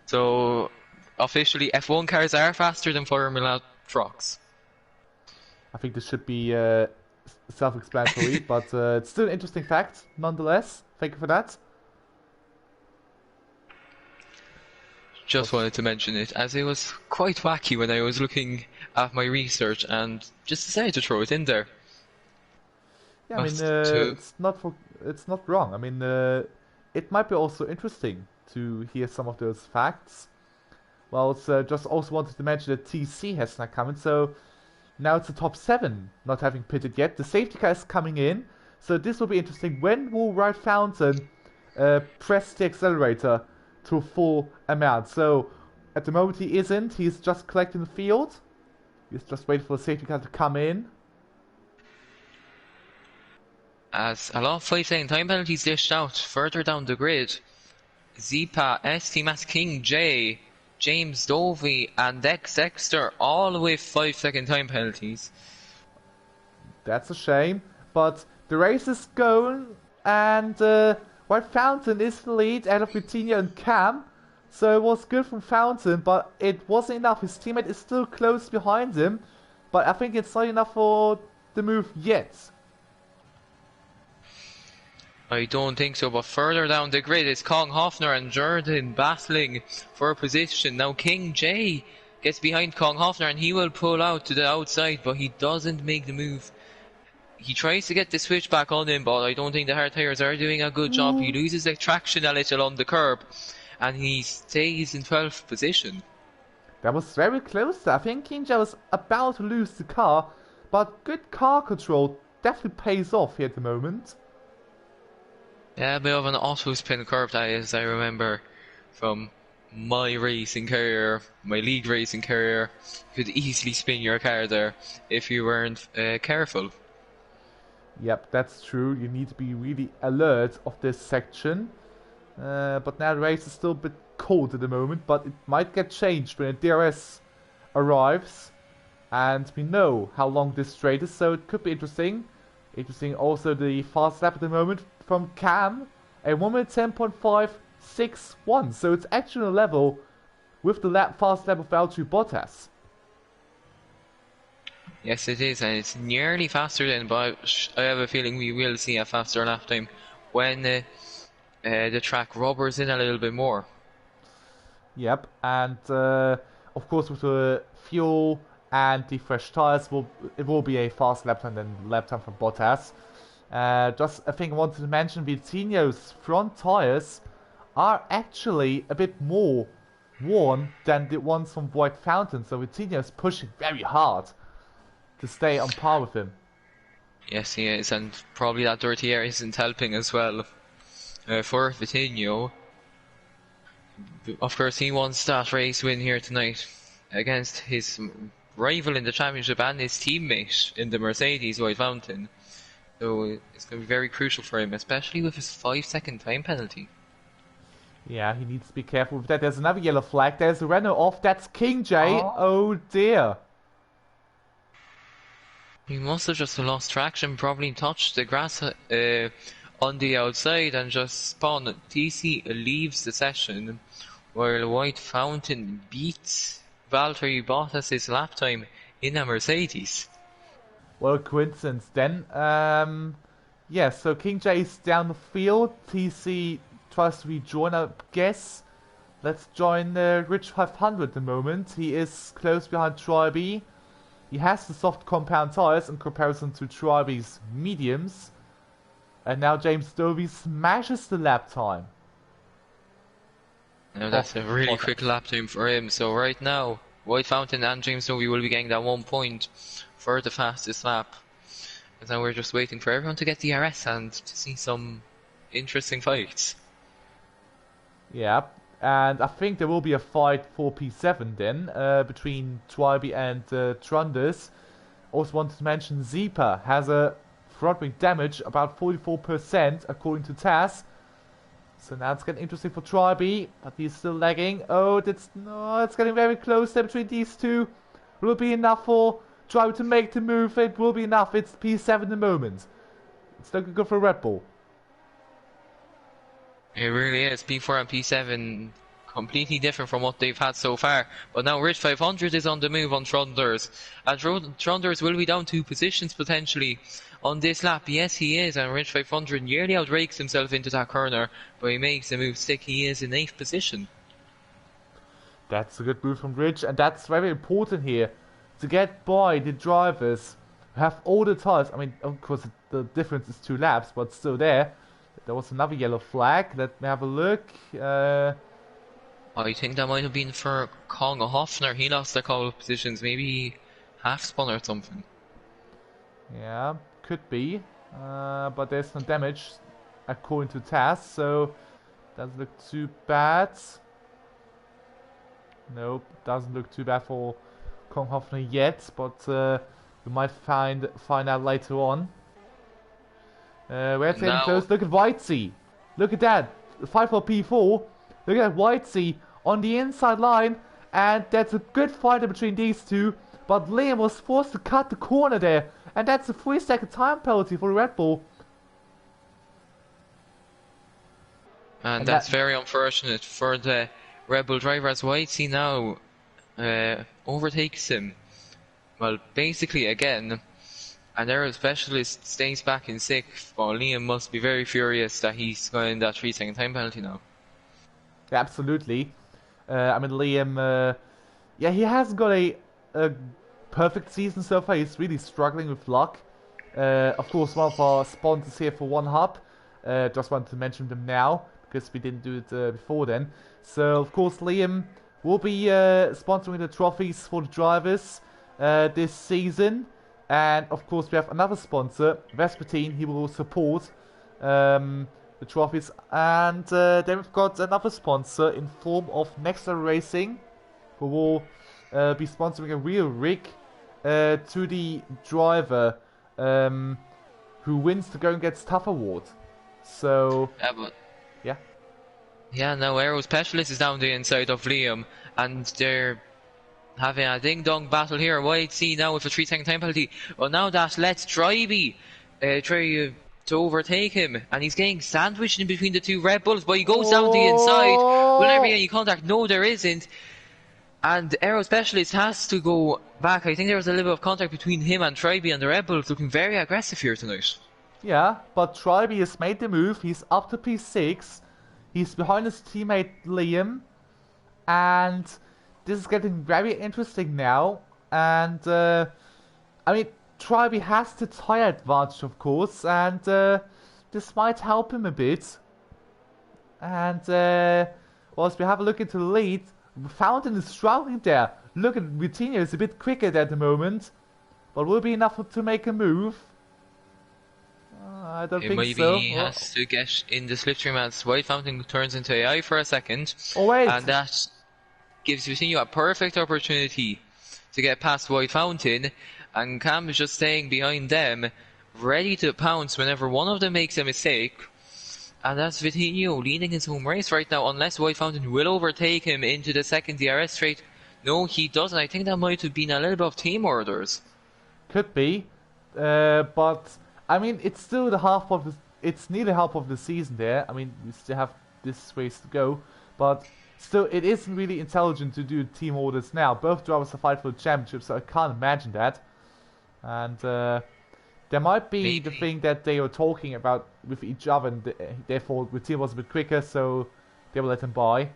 So officially F1 cars are faster than Formula trucks. I think this should be self-explanatory, but it's still an interesting fact, nonetheless. Thank you for that. Just wanted to mention it, as it was quite wacky when I was looking at my research and just decided to throw it in there. Yeah, I mean, it's not wrong. I mean, it might be also interesting to hear some of those facts. Well, it's just also wanted to mention that TC has not come in, so now it's the top 7 not having pitted yet. The safety car is coming in, so this will be interesting. When will Right Fountain press the accelerator to a full amount? So at the moment he isn't. He's just collecting the field. He's just waiting for the safety car to come in. As a lot of 5-second time penalties dished out further down the grid, Zipa, ST-Mass King J, James Dovey and Dex Dexter all with 5-second time penalties. That's a shame, but the race is going, and White Fountain is the lead out of Vitinha and Cam, so it was good from Fountain, but it wasn't enough. His teammate is still close behind him, but I think it's not enough for the move yet. I don't think so, but further down the grid is Kong Hoffner and Jordan battling for a position. Now King J gets behind Kong Hoffner and he will pull out to the outside, but he doesn't make the move. He tries to get the switch back on him, but I don't think the hard tires are doing a good job. He loses the traction a little on the curb and he stays in 12th position. That was very close there. I think King J was about to lose the car, but good car control definitely pays off here at the moment. Yeah, a bit of an auto spin curve that is, I remember from my racing career, my league racing career. You could easily spin your car there if you weren't careful. Yep, that's true. You need to be really alert of this section. But now the race is still a bit cold at the moment, but it might get changed when the DRS arrives. And we know how long this straight is, so it could be interesting. Interesting also the fast lap at the moment from Cam, a 1 minute 10.561, so it's actually on a level with the fast lap of Valtteri Bottas. Yes, it is, and it's nearly faster than, but I have a feeling we will see a faster lap time when the track rubbers in a little bit more. Yep, and of course with the fuel and the fresh tires, it will be a fast lap time than lap time from Bottas. Just a thing I wanted to mention, Vitinho's front tires are actually a bit more worn than the ones from White Fountain, so Vitinho is pushing very hard to stay on par with him. Yes, he is, and probably that dirty air isn't helping as well for Vitinho. Of course, he wants that race win here tonight against his rival in the championship and his teammate in the Mercedes White Fountain. So it's going to be very crucial for him, especially with his 5-second time penalty. Yeah, he needs to be careful with that. There's another yellow flag. There's a Renault off. That's King J. Oh dear. He must have just lost traction, probably touched the grass on the outside and just spun. TC leaves the session while White Fountain beats Valtteri Bottas' lap time in a Mercedes. What a coincidence then. Yeah, so King J is down the field. TC tries to rejoin, I guess. Let's join Rich 500 at the moment. He is close behind Tribe. He has the soft compound tires in comparison to Tribe's mediums. And now James Dovey smashes the lap time. Now that's a really quick lap time for him. So right now, White Fountain and James Dovey will be getting that 1 point for the fastest lap. And now we're just waiting for everyone to get the DRS and to see some interesting fights. Yeah, and I think there will be a fight for P7 then, between Twybe and Trunders. Also wanted to mention Zeepa has a front wing damage, about 44% according to TAS. So now it's getting interesting for Trybe, but he's still lagging. Oh, it's getting very close there between these two. Will it be enough for Trybe to make the move? It will be enough. It's P7 at the moment. It's looking good for Red Bull. It really is. P4 and P7 completely different from what they've had so far. But now Rich 500 is on the move on Trunders. And Trunders will be down 2 positions potentially on this lap. Yes, he is. And Rich 500 nearly outrakes himself into that corner. But he makes the move stick. He is in 8th position. That's a good move from Rich. And that's very important here. To get by the drivers who have all the tires. I mean, of course, the difference is 2 laps. But still there. There was another yellow flag. Let me have a look. I think that might have been for Konga Hoffner. He lost a couple of positions. Maybe half spun or something. Yeah, could be. But there's no damage according to TAS, so doesn't look too bad. Nope, doesn't look too bad for Kong Hoffner yet, but we might find out later on. We're getting close. Look at Whitesea. Look at that. 5 for P4. Look at Whitesea on the inside line. And that's a good fight between these two. But Liam was forced to cut the corner there. And that's a 3-second time penalty for Red Bull. And that's very unfortunate for the Red Bull driver, as Whitesea now overtakes him. Well, basically again. And Aero Specialist stays back in 6th, but Liam must be very furious that he's going that 3-second time penalty now. Absolutely. I mean, Liam, yeah, he hasn't got a perfect season so far. He's really struggling with luck. Of course, one of our sponsors here for One Hub. Just wanted to mention them now, because we didn't do it before then. So, of course, Liam will be sponsoring the trophies for the drivers this season. And of course we have another sponsor, Vespertine. He will support the trophies. And then we've got another sponsor in form of Nexter Racing, who will be sponsoring a real rig to the driver who wins the Going Gets Tough award. So yeah, now Aero Specialist is down the inside of Liam, and they're having a ding-dong battle here. Whitesea now with a 3-second time penalty. Well, now that lets Trybe try to overtake him. And he's getting sandwiched in between the 2 Red Bulls. But he goes down the inside. Will there be any contact? No, there isn't. And Aero Specialist has to go back. I think there was a little bit of contact between him and Trybe, and the Red Bulls looking very aggressive here tonight. Yeah, but Trybe has made the move. He's up to P6. He's behind his teammate Liam. And this is getting very interesting now, and I mean, Trybe has the tire advantage, of course, and this might help him a bit. And well, as we have a look into the lead, Fountain is struggling there. Look at Vitinho is a bit quicker at the moment, but will it be enough to make a move? I don't think so. Maybe he has to get in the slipstream as White Fountain turns into AI for a second. Oh wait! And that gives Vitinho a perfect opportunity to get past White Fountain, and Cam is just staying behind them, ready to pounce whenever one of them makes a mistake. And that's Vitinho leading his home race right now, unless White Fountain will overtake him into the second DRS straight. No, he doesn't. I think that might have been a little bit of team orders. Could be, but I mean, it's still the half of the. It's nearly half of the season there. I mean, we still have this race to go, but Still, it isn't really intelligent to do team orders now. Both drivers are fighting for the championship, so I can't imagine that. And there might be the Maybe. thing that they were talking about with each other, and therefore the team was a bit quicker, so they will let him by.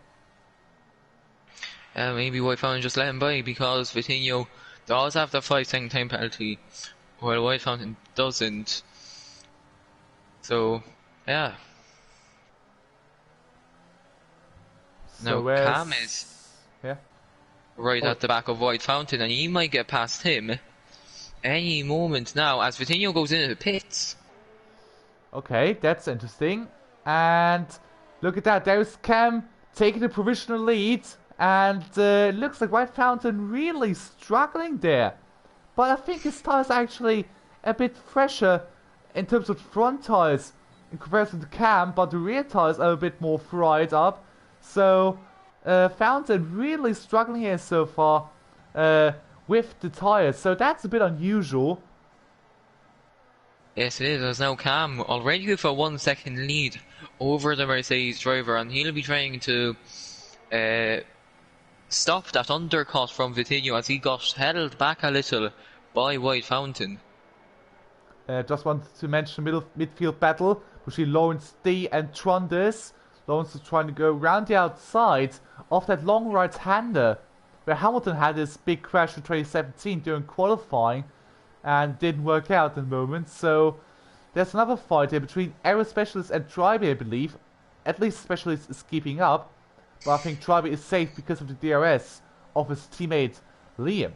Maybe White Fountain just let him by because Vitinho does have the 5-second time penalty, while White Fountain doesn't. So, yeah. So Now, Cam is yeah. right at the back of White Fountain, and he might get past him any moment now as Vitinho goes into the pits. Okay, that's interesting. And look at that, there's Cam taking the provisional lead. And looks like White Fountain really struggling there. But I think his tires are actually a bit fresher in terms of front tires in comparison to Cam. But the rear tires are a bit more fried up. So Fountain really struggling here so far with the tires. So that's a bit unusual. Yes, it is. As now Cam already with a 1 second lead over the Mercedes driver, and he'll be trying to stop that undercut from Vitinho as he got held back a little by White Fountain. Just wanted to mention the midfield battle between Lawrence D and Trondis. Lawrence is trying to go round the outside of that long right-hander where Hamilton had his big crash in 2017 during qualifying and didn't work out in the moment. So there's another fight here between Aero Specialist and Tribe, I believe. At least Specialist is keeping up. But I think Tribe is safe because of the DRS of his teammate Liam.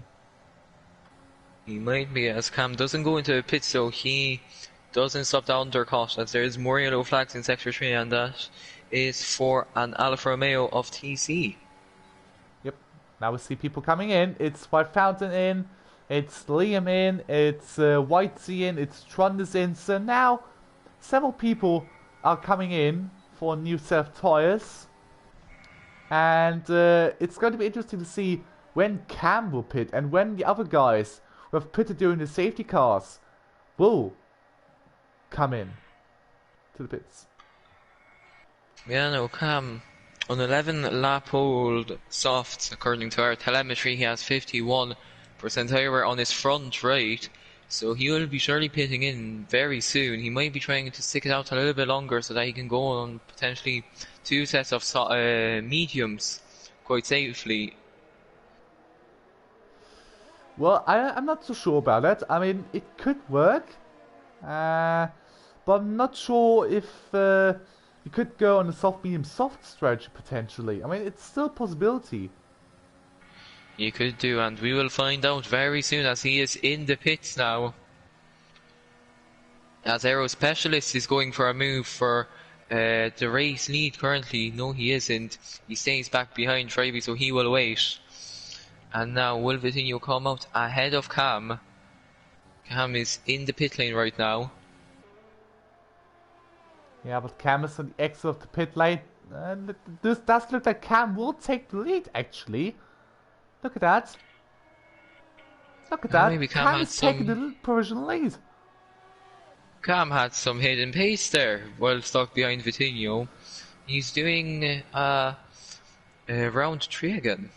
He might be, as Cam doesn't go into a pit, so he doesn't stop the undercut, as there is more yellow flags in Sector 3, and that is for an Alfa Romeo of TC. Yep, now we see people coming in. It's White Fountain in, it's Liam in, it's White Sea in, it's Trundus in. So now several people are coming in for a new set of tires. And it's going to be interesting to see when Cam will pit and when the other guys who have pitted during the safety cars will come in to the pits. Yeah, no, Cam, on 11 lap old softs, according to our telemetry, he has 51% tire on his front right, so he will be surely pitting in very soon. He might be trying to stick it out a little bit longer so that he can go on potentially 2 sets of mediums quite safely. Well, I'm not so sure about that. I mean, it could work, but I'm not sure if you could go on a soft, medium, soft strategy potentially. I mean, it's still a possibility. You could do, and we will find out very soon as he is in the pits now. As Aero Specialist is going for a move for the race lead currently. No, he isn't. He stays back behind Tribe, so he will wait. And now will Vitinho come out ahead of Cam? Cam is in the pit lane right now. Yeah, but Cam is on the exit of the pit lane. This does look like Cam will take the lead, actually. Look at that. Look at that. Maybe Cam is taking the provisional lead. Cam had some hidden pace there while stuck behind Vitinho. He's doing round 3 again.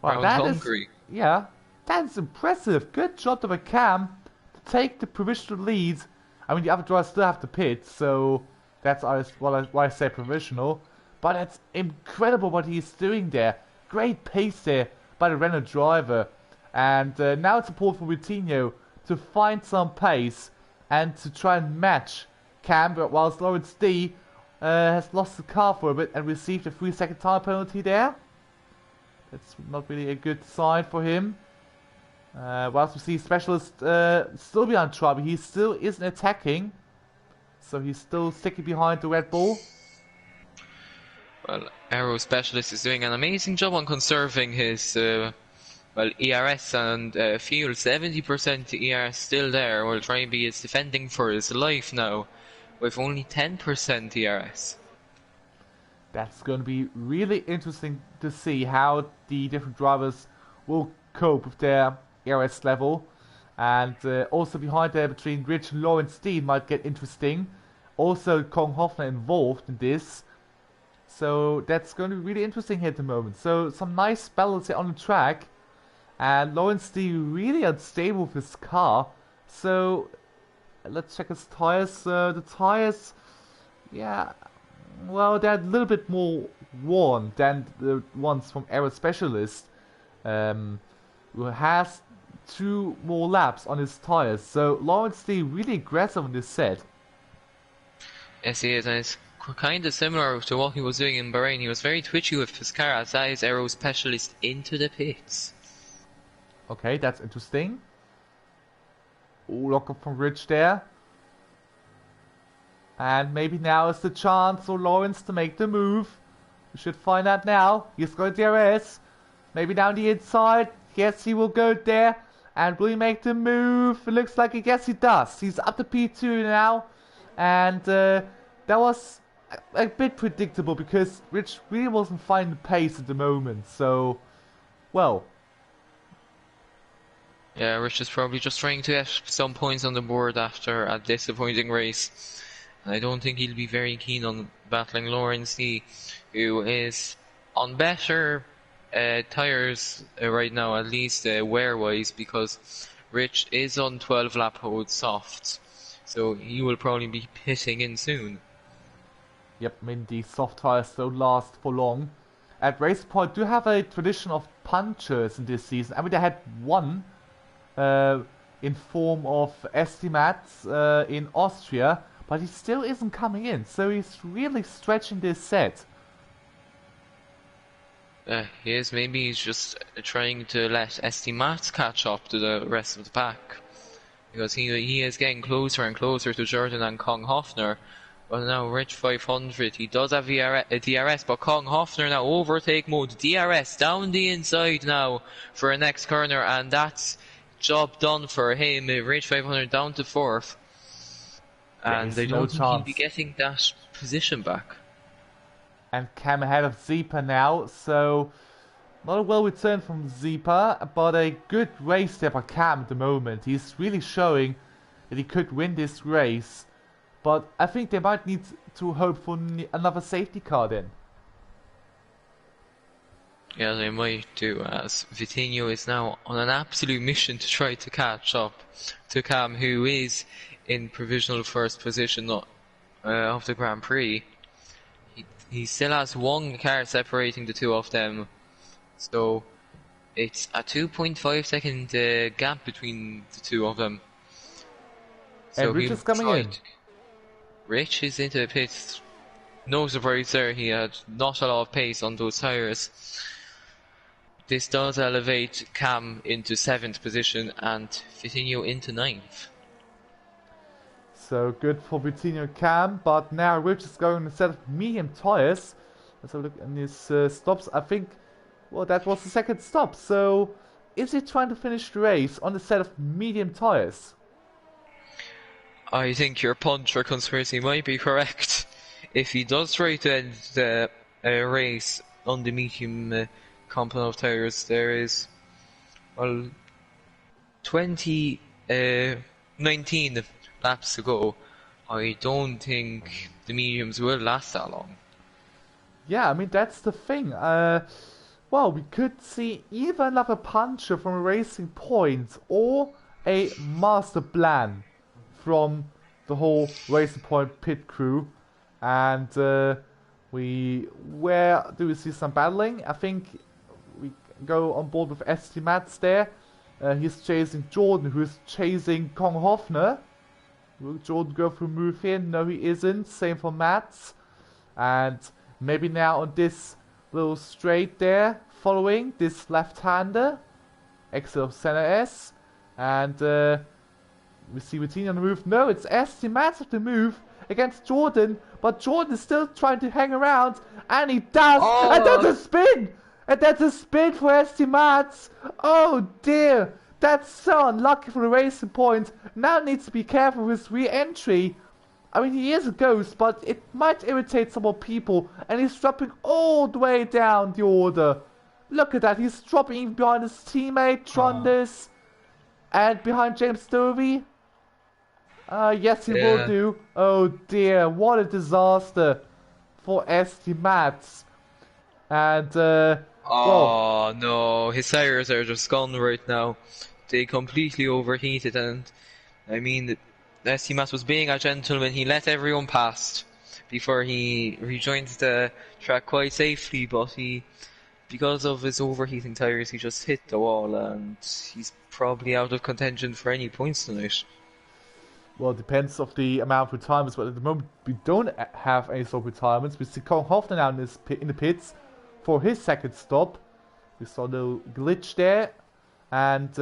Wow, round Hungary. Yeah, that's impressive. Good job by Cam to take the provisional lead. I mean, the other drivers still have to pit, so that's why I say provisional. But it's incredible what he's doing there. Great pace there by the Renault driver. And now it's important for Vitinho to find some pace and to try and match Cam, but whilst Lawrence D has lost the car for a bit and received a 3-second time penalty there. That's not really a good sign for him. Whilst we see Specialist still behind Tribe, he still isn't attacking. So he's still sticking behind the Red Bull. Well, Aero Specialist is doing an amazing job on conserving his ERS and fuel. 70% ERS still there, while Tribe is defending for his life now with only 10% ERS. That's going to be really interesting to see how the different drivers will cope with their ERS level. And also behind there between Rich and Lawrence Dean might get interesting. Also Kong Hoffner involved in this. So that's going to be really interesting here at the moment. So some nice balance here on the track. And Lawrence D really unstable with his car. So let's check his tires. The tires, yeah, well, they're a little bit more worn than the ones from Aero Specialist, who has 2 more laps on his tires. So Lawrence D really aggressive in this set. Yes, he is, and it's kind of similar to what he was doing in Bahrain. He was very twitchy with his car as that is Aero Specialist into the pits. Okay, that's interesting. Ooh, lock up from Rich there. And maybe now is the chance for Lawrence to make the move. We should find out now. He's going DRS. Maybe down the inside. Yes, he will go there. And will he make the move? It looks like yes, he does. He's up to P2 now. And that was a bit predictable because Rich really wasn't finding the pace at the moment. So, well. Yeah, Rich is probably just trying to get some points on the board after a disappointing race. I don't think he'll be very keen on battling Lawrence D, who is on better tyres right now, at least wear-wise, because Rich is on 12 lap hold softs, so he will probably be pitting in soon. Yep, I mean the soft tyres don't last for long. At Race Point do have a tradition of punchers in this season. I mean they had one in form of Estimats in Austria, but he still isn't coming in, so he's really stretching this set. He is. Maybe he's just trying to let Estimat catch up to the rest of the pack, because he is getting closer and closer to Jordan and Kong Hofner. Well, now Rich 500, he does have DRS, but Kong Hofner now overtake mode, DRS down the inside now for a next corner, and that's job done for him. Rich 500 down to 4th. And they don't think he'll be getting that position back. And Cam ahead of Zeepa now, so not a well return from Zeepa, but a good race there by Cam at the moment. He's really showing that he could win this race, but I think they might need to hope for another safety car then. Yeah, they might do, as Vitinho is now on an absolute mission to try to catch up to Cam, who is in provisional first position of the Grand Prix. He still has 1 car separating the 2 of them, so it's a 2.5 second gap between the 2 of them. So and Rich is coming in. Rich is into the pits. No surprise there, he had not a lot of pace on those tyres. This does elevate Cam into 7th position and Vitinho into 9th. So good for Vitinho Cam, but now Rich is going instead of medium tyres. Let's have a look at his stops. I think, well, that was the 2nd stop. So is he trying to finish the race on a set of medium tyres? I think your puncher conspiracy might be correct. If he does try to end the race on the medium component of tyres, there is, well, 19 laps to go. I don't think the mediums will last that long. Yeah, I mean, that's the thing. Well, we could see either another puncher from a Racing Point or a master plan from the whole Racing Point pit crew. And where do we see some battling? I think we go on board with ST Mats there. He's chasing Jordan, who's chasing Kong Hofner. Will Jordan go for a move here? No, he isn't. Same for Mats. And maybe now on this little straight there, following this left-hander, exit of center S. And we see Vitinho on the move. No, it's ST Mats of the move against Jordan. But Jordan is still trying to hang around. And he does! Oh. And that's a spin! And that's a spin for ST Mats! Oh dear! That's so unlucky for the Racing Point. Now needs to be careful with his re-entry. I mean, he is a ghost, but it might irritate some more people. And he's dropping all the way down the order. Look at that. He's dropping even behind his teammate, Trondis. And behind James Stovey. Yes, he will do. Oh dear, what a disaster for ST Mats. And, well, Oh no, his tires are just gone right now. They completely overheated, and I mean, Estimas was being a gentleman. He let everyone past before he rejoined the track quite safely, but because of his overheating tires, he just hit the wall, and he's probably out of contention for any points tonight. well, it depends of the amount of retirements, but at the moment we don't have any sort of retirements. We see Kong Hoffner now in the pits for his second stop. We saw no glitch there. And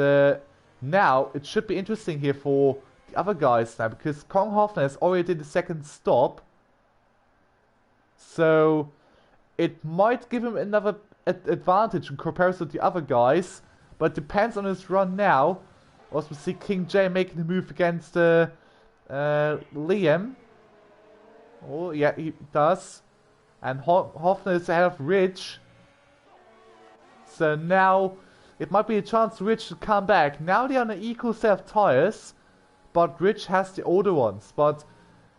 now it should be interesting here for the other guys now, because Kong Hoffner has already did the second stop. So it might give him another advantage in comparison to the other guys. But it depends on his run now. Also, we see King J making the move against Liam. Oh, yeah, he does. And Hoffner is ahead of Rich. So now it might be a chance for Rich to come back. Now they're on an equal set of tires, but Rich has the older ones. But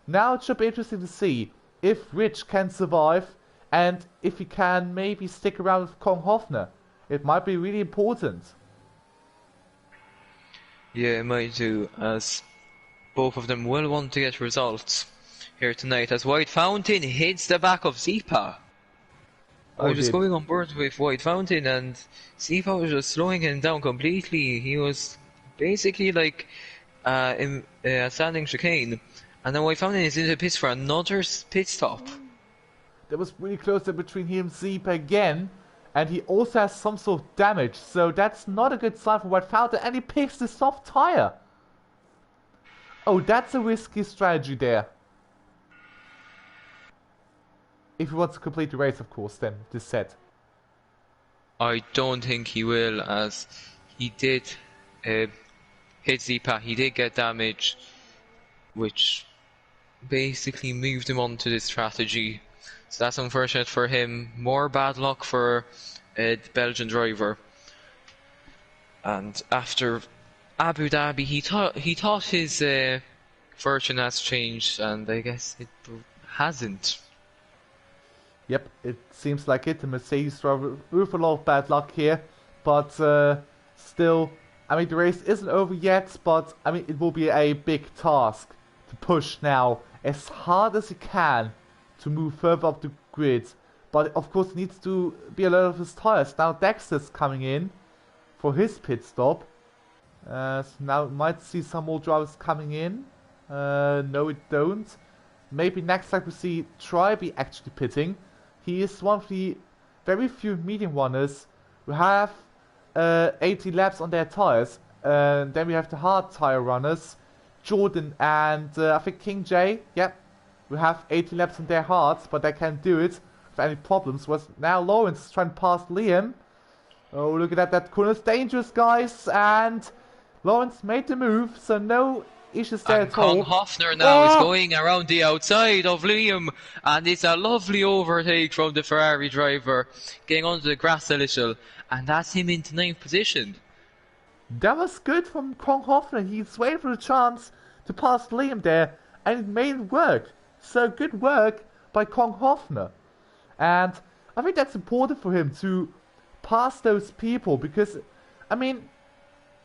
now it should be interesting to see if Rich can survive and if he can maybe stick around with Kong Hoffner. It might be really important. Yeah, it might do, as both of them will want to get results here tonight, as White Fountain hits the back of Zipa. I was just going on board with White Fountain, and Zipa was just slowing him down completely. He was basically like in a standing chicane, and then White Fountain is in the pits for another pit stop. That was really close there between him and Zipa again. And he also has some sort of damage, so that's not a good sign for White Fountain. And he picks the soft tire. Oh, that's a risky strategy there. If he wants to complete the race, of course, then this set. I don't think he will, as he did hit Zipa. He did get damage, which basically moved him on to this strategy. So that's unfortunate for him. More bad luck for the Belgian driver. And after Abu Dhabi, he thought his fortune has changed, and I guess it hasn't. Yep, it seems like it. The Mercedes driver with a lot of bad luck here, but still, I mean, the race isn't over yet. But I mean, it will be a big task to push now as hard as he can to move further up the grid. But of course, it needs to be alert of his tires. Now Dexter's coming in for his pit stop. So now we might see some more drivers coming in. No, we don't. Maybe next time we see Tribe actually pitting. He is one of the very few medium runners who have 80 laps on their tires. Then we have the hard tire runners, Jordan and I think King J. Yep. We have 80 laps on their hards, but they can't do it without any problems. Now Lawrence is trying to pass Liam. Oh, look at that. That corner is dangerous, guys. And Lawrence made the move, so no issues there at all. Kong Hoffner now is going around the outside of Liam, and it's a lovely overtake from the Ferrari driver, getting onto the grass a little, and that's him into 9th position. That was good from Kong Hoffner. He's waiting for a chance to pass Liam there, and it made it work. So good work by Kong Hoffner. And I think that's important for him to pass those people, because, I mean,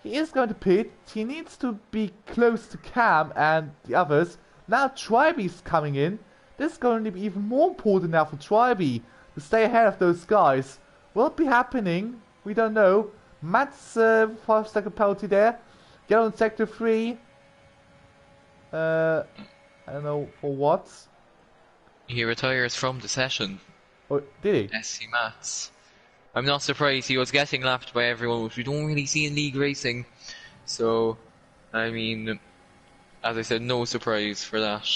he is going to pit. He needs to be close to Cam and the others. Now Tribe's coming in. This is going to be even more important now for Tribe to stay ahead of those guys. Will it be happening? We don't know. Matt's 5-second penalty there. Get on sector 3. I don't know for what. He retires from the session. Oh, did he? SC Mats. I'm not surprised. He was getting lapped by everyone, which we don't really see in league racing. So, I mean, as I said, no surprise for that.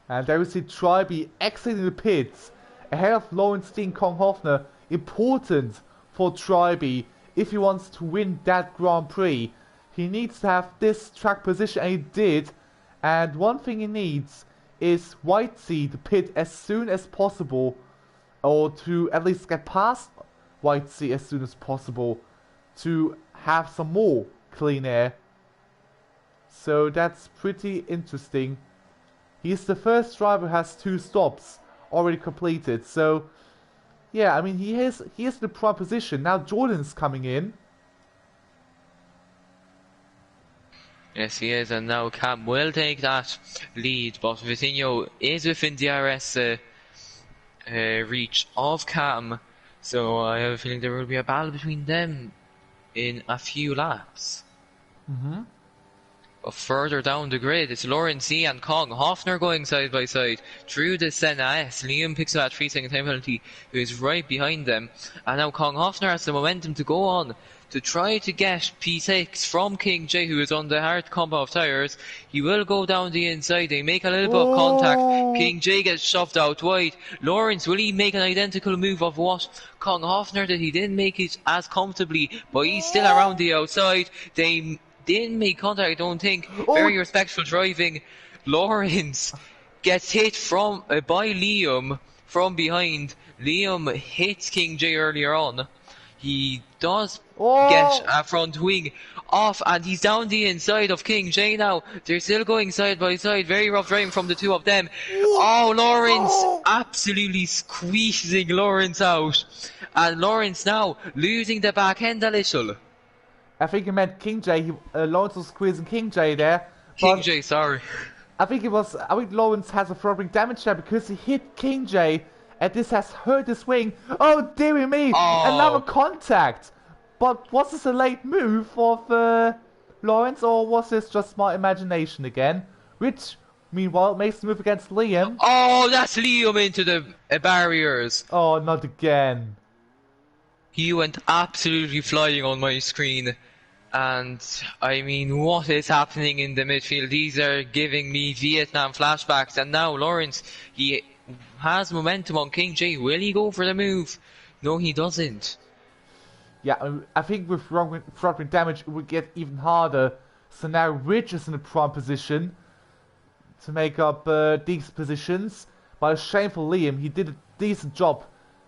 And there we see Tribe exiting the pits ahead of Lawrence Dean Kong Hoffner. Important for Tribe if he wants to win that Grand Prix. He needs to have this track position, and he did. And one thing he needs is Whitesea to pit as soon as possible, or to at least get past Whitesea as soon as possible, to have some more clean air. So that's pretty interesting. He's the first driver who has 2 stops already completed. So, yeah, I mean, he is in the prime position. Now Jordan's coming in. Yes, he is, and now Cam will take that lead, but Vitinho is within DRS reach of Cam, so I have a feeling there will be a battle between them in a few laps. But further down the grid, it's Lawrence C and Kong Hoffner going side by side through the Senna S. Liam picks up that 3-second time penalty, who is right behind them, and now Kong Hoffner has the momentum to go on to try to get P6 from King J, who is on the hard combo of tyres. He will go down the inside, they make a little bit of contact. King J gets shoved out wide. Lawrence, will he make an identical move of what Kong Hoffner did? He didn't make it as comfortably, but he's still around the outside. They didn't make contact, I don't think. Very respectful driving. Lawrence gets hit from by Liam from behind. Liam hits King J earlier on. He does get a front wing off, and he's down the inside of King J now. They're still going side by side. Very rough driving from the two of them. Lawrence absolutely squeezing Lawrence out. And Lawrence now losing the back end a little. I think he meant King J. Lawrence was squeezing King J there. King J, sorry. I think Lawrence has a throwing damage there because he hit King J, and this has hurt his wing. Oh dearie me! Another contact. But was this a late move of Lawrence, or was this just my imagination again? Which, meanwhile, makes the move against Liam. Oh, that's Liam into the barriers. Oh, not again. He went absolutely flying on my screen. And, I mean, what is happening in the midfield? These are giving me Vietnam flashbacks. And now Lawrence, he has momentum on King J. Will he go for the move? No, he doesn't. Yeah, I think with front wing damage, it would get even harder. So now Rich is in a prime position to make up these positions. But a shame for Liam, he did a decent job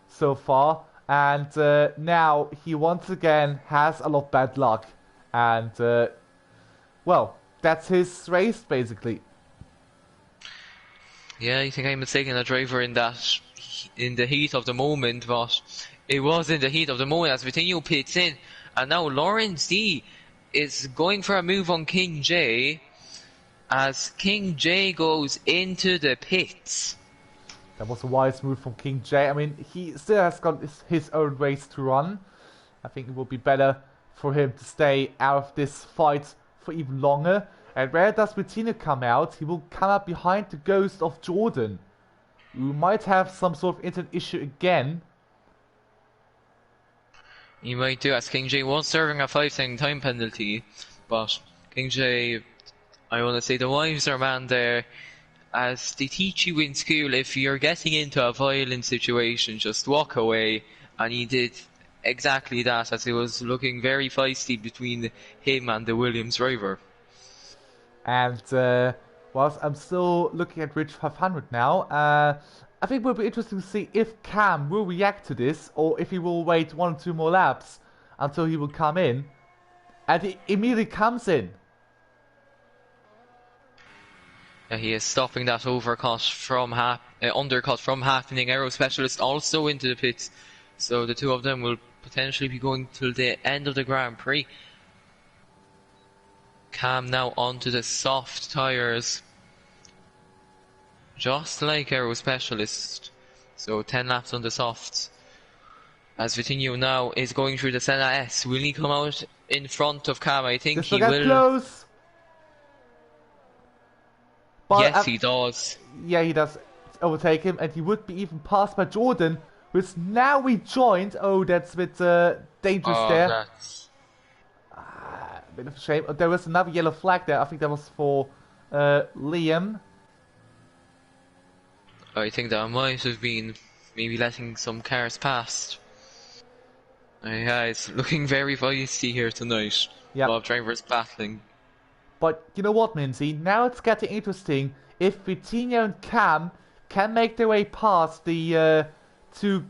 so far. And now he once again has a lot of bad luck. And, well, that's his race, basically. Yeah, I think I'm mistaken a driver in the heat of the moment, but it was in the heat of the moment as Vitinho pits in. And now Lawrence D is going for a move on King J as King J goes into the pits. That was a wise move from King J. I mean, he still has got his own race to run. I think it will be better for him to stay out of this fight for even longer. And where does Vitinho come out? He will come out behind the ghost of Jordan, who might have some sort of internet issue again. He might do, as King J was serving a 5-second time penalty, but King J, I want to say the wiser man there. As they teach you in school, if you're getting into a violent situation, just walk away. And he did exactly that, as it was looking very feisty between him and the Williams driver. And whilst I'm still looking at Rich 500 now, I think it will be interesting to see if Cam will react to this, or if he will wait 1 or 2 more laps until he will come in. And he immediately comes in. He is stopping that undercut from happening. Aero Specialist also into the pits. So the two of them will potentially be going till the end of the Grand Prix. Cam now onto the soft tyres. Just like Aero Specialist. So 10 laps on the softs. As Vitinho now is going through the Senna S. Will he come out in front of Cam? I think he will. Close. But yes, he does. Yeah, he does overtake him, and he would be even passed by Jordan, who's now rejoined. Oh, that's a bit dangerous there. That's... A bit of a shame. There was another yellow flag there. I think that was for Liam. I think that might have been maybe letting some cars past. Yeah, it's looking very feisty here tonight. Yep. A lot of drivers battling. But you know what, Minzy? Now it's getting interesting. If Vitinho and Cam can make their way past the two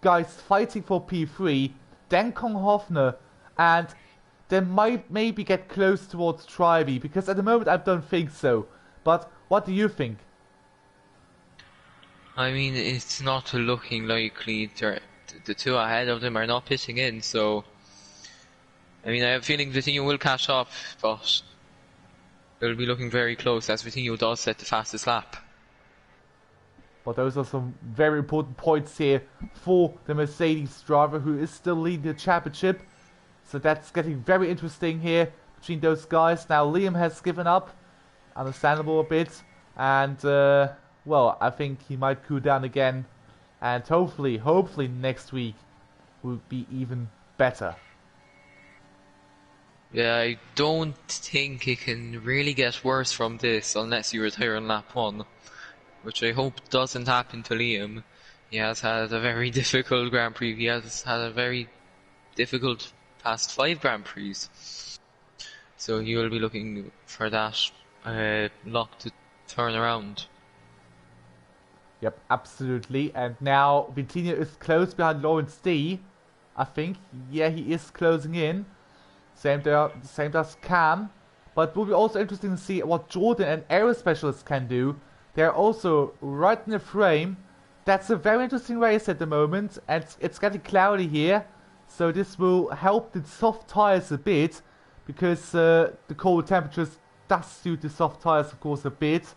guys fighting for P3, then Kong Hofner, and they might maybe get close towards Tribe, because at the moment I don't think so. But what do you think? I mean, it's not looking likely. The two ahead of them are not pitching in, so I mean, I have a feeling Vitinho will catch up, but it'll be looking very close as Vitinho does set the fastest lap. But those are some very important points here for the Mercedes driver who is still leading the championship. So that's getting very interesting here between those guys. Now Liam has given up, understandable a bit, and well, I think he might cool down again, and hopefully next week will be even better. Yeah, I don't think it can really get worse from this unless you retire on lap 1, which I hope doesn't happen to Liam. He has had a very difficult Grand Prix. He has had a very difficult past 5 Grand Prix. So he will be looking for that luck to turn around. Yep, absolutely. And now Vitinho is close behind Lawrence D. I think. Yeah, he is closing in. Same does Cam. But it will be also interesting to see what Jordan and Aero Specialists can do. They're also right in the frame. That's a very interesting race at the moment. And it's getting cloudy here. So this will help the soft tires a bit. Because the cold temperatures does suit the soft tires, of course, a bit.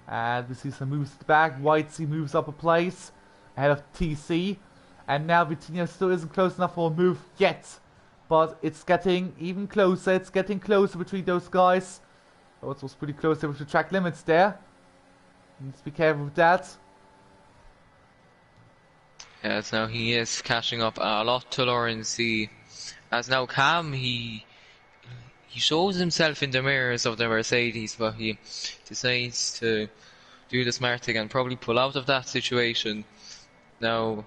And we see some moves to the back. White C moves up a place ahead of TC. And now Vitinho still isn't close enough for a move yet. But it's getting even closer. It's getting closer between those guys. Oh, it was pretty close there with the track limits there. Need to be careful with that. Yes, now he is catching up a lot to Lawrence C. As now Cam, he shows himself in the mirrors of the Mercedes, but he decides to do the smart thing and probably pull out of that situation. Now,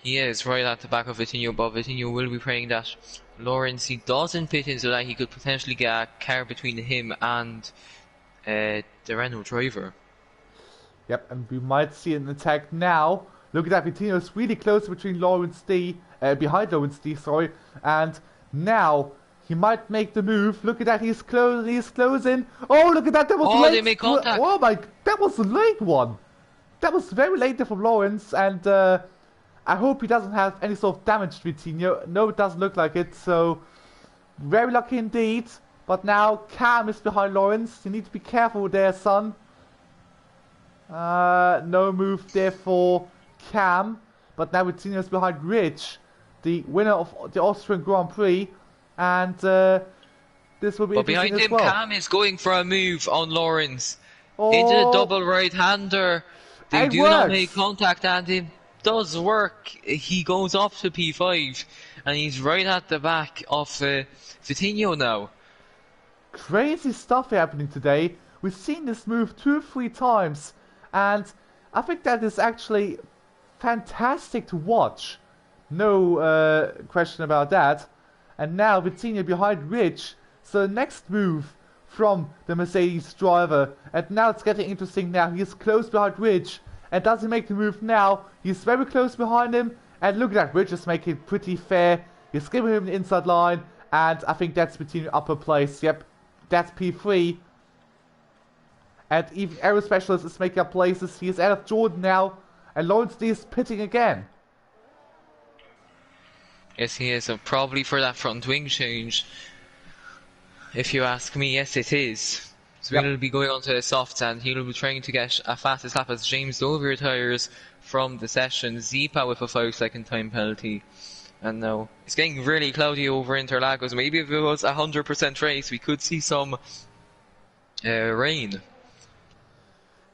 he is right at the back of Vitinho, but Vitinho will be praying that Lawrence, he doesn't pit in so that he could potentially get a car between him and the Renault driver. Yep, and we might see an attack now. Look at that, Vitinho is really close between Lawrence D, behind Lawrence D, sorry, and now he might make the move. Look at that, he's closing. Oh, look at that, that was late. They make contact. Oh my, that was a late one. That was very late there from Lawrence, and I hope he doesn't have any sort of damage to Vitinho. No, it doesn't look like it, so very lucky indeed. But now Cam is behind Lawrence. You need to be careful there, son. No move there for Cam. But now Vitinho is behind Rich, the winner of the Austrian Grand Prix. And this will be but behind him, well. Cam is going for a move on Lawrence. Into a double right-hander. They do not make contact, and it does work. He goes up to P5, and he's right at the back of Vitinho now. Crazy stuff happening today. We've seen this move 2 or 3 times, and I think that is actually fantastic to watch. No question about that. And now Vitinho behind Rich. So the next move from the Mercedes driver. And now it's getting interesting now. He's close behind Rich. And does he make the move now? He's very close behind him. And look at that. Rich is making it pretty fair. He's giving him the inside line. And I think that's between upper place. Yep. That's P3. And even Aero Specialist is making up places. He is out of Jordan now. And Lawrence D is pitting again. Yes, he is. Probably for that front wing change. If you ask me, yes, it is. So he'll be going on to the softs, and he'll be trying to get a fastest lap as James Dovey retires from the session. Zipa with a 5-second time penalty. And now it's getting really cloudy over Interlagos. Maybe if it was 100% race, we could see some rain.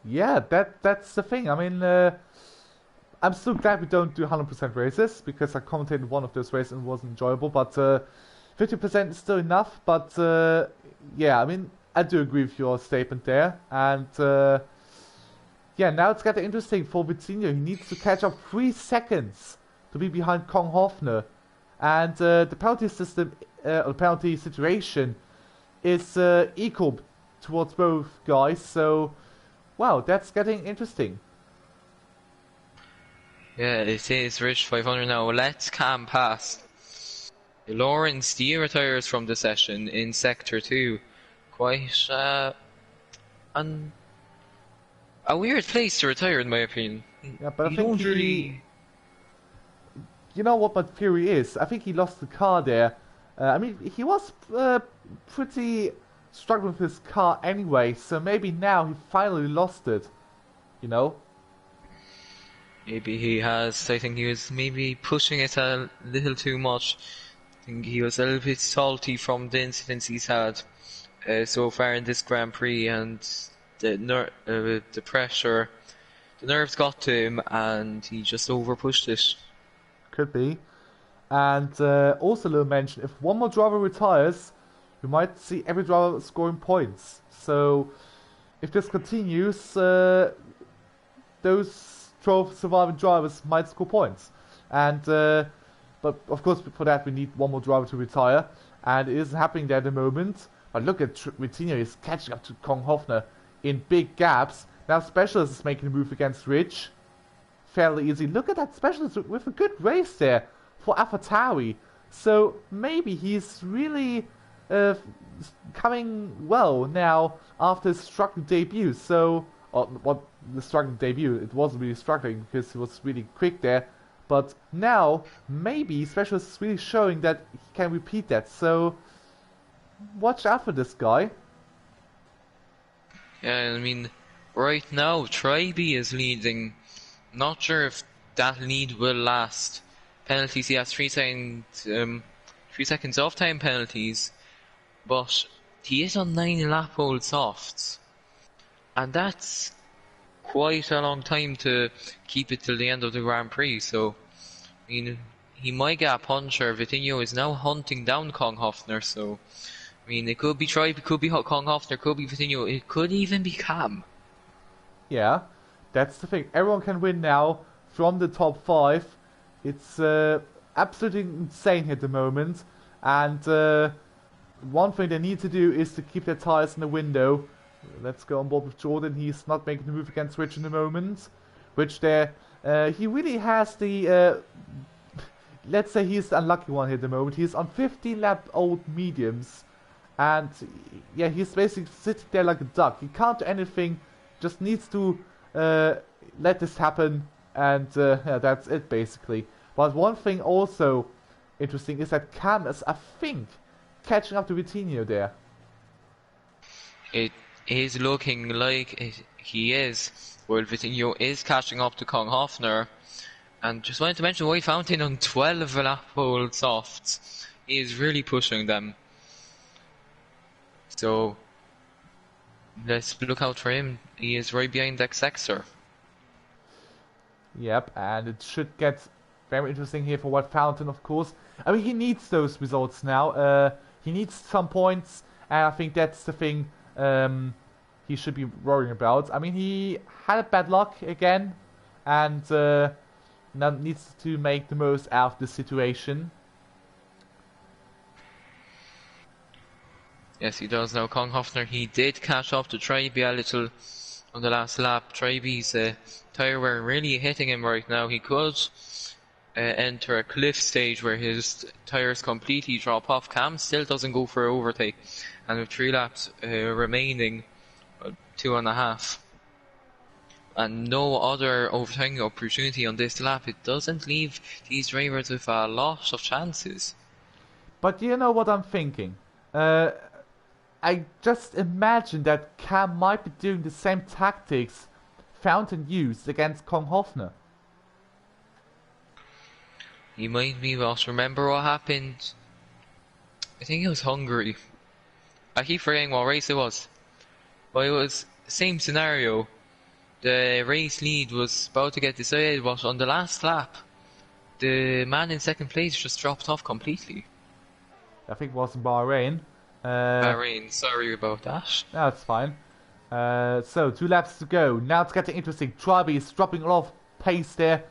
Yeah, that's the thing. I mean, I'm still glad we don't do 100% races, because I commentated one of those races and it wasn't enjoyable, but 50% is still enough. But yeah, I mean, I do agree with your statement there. And yeah, now it's getting interesting for Vitinho. He needs to catch up 3 seconds to be behind Kong Hofner. And the penalty system, or penalty situation is equal towards both guys. So, wow, that's getting interesting. Yeah, it is. Rich 500 now. Let's Cam pass. Lawrence D retires from the session in Sector 2. Quite A weird place to retire, in my opinion. Yeah, but I You think don't he... really. You know what my theory is? I think he lost the car there. I mean, he was pretty struggling with his car anyway, so maybe now he finally lost it. You know? Maybe he has. I think he was maybe pushing it a little too much. I think he was a little bit salty from the incidents he's had so far in this Grand Prix, and the pressure, the nerves got to him, and he just overpushed it. Could be. And also, a little mention, if one more driver retires, we might see every driver scoring points. So, if this continues, those 12 surviving drivers might score points. And but of course, for that we need one more driver to retire, and it isn't happening there at the moment. But look at Vitinho is catching up to Kong Hofner in big gaps. Now Specialist is making a move against Rich. Fairly easy. Look at that Specialist with a good race there for AlphaTauri. So maybe he's really coming well now after his struggling debut. So, what the struggling debut, it wasn't really struggling because he was really quick there. But now, maybe Specialist is really showing that he can repeat that. So, watch out for this guy. Yeah, I mean, right now Tribe is leading. Not sure if that lead will last. Penalties, he has 3 seconds off time penalties, but he is on 9 lap-old softs, and that's quite a long time to keep it till the end of the Grand Prix. So, I mean, he might get a puncher. Vitinho is now hunting down Kong Hofner, so I mean, it could be Tribe, it could be Kong Hofner, it could be Vitinho, it could even be Cam. Yeah, that's the thing. Everyone can win now from the top 5. It's absolutely insane at the moment. And one thing they need to do is to keep their tires in the window. Let's go on board with Jordan. He's not making the move against Rich in the moment. Rich there, he really has the... let's say he's the unlucky one here at the moment. He's on 15-lap-old mediums. And yeah, he's basically sitting there like a duck. He can't do anything. Just needs to let this happen. And yeah, that's it basically. But one thing also interesting is that Cam is, I think, catching up to Vitinho there. It is looking like he is. Well, Vitinho is catching up to Kong Hofner. And just wanted to mention White Fountain on 12 lap-old softs. He is really pushing them. So, let's look out for him. He is right behind Xexer. Yep, and it should get very interesting here for White Fountain, of course. I mean, he needs those results now. He needs some points, and I think that's the thing he should be worrying about. I mean, he had bad luck again, and now needs to make the most out of the situation. Yes, he does now. Kong Hofner, he did catch up to Tribe a little on the last lap. Tribe's tyre wear really hitting him right now. He could enter a cliff stage where his tyres completely drop off. Cam still doesn't go for an overtake, and with 3 laps remaining, 2.5, and no other overtaking opportunity on this lap, it doesn't leave these drivers with a lot of chances. But you know what I'm thinking? I just imagine that Cam might be doing the same tactics Fountain used against Kong Hofner. He might be, but remember what happened? I think it was Hungary. I keep forgetting what race it was. But it was the same scenario. The race lead was about to get decided, but on the last lap, the man in second place just dropped off completely. I think it was in Bahrain. Bahrain, sorry about that. That's fine. So, 2 laps to go. Now it's getting interesting. Tribe is dropping a lot of pace there.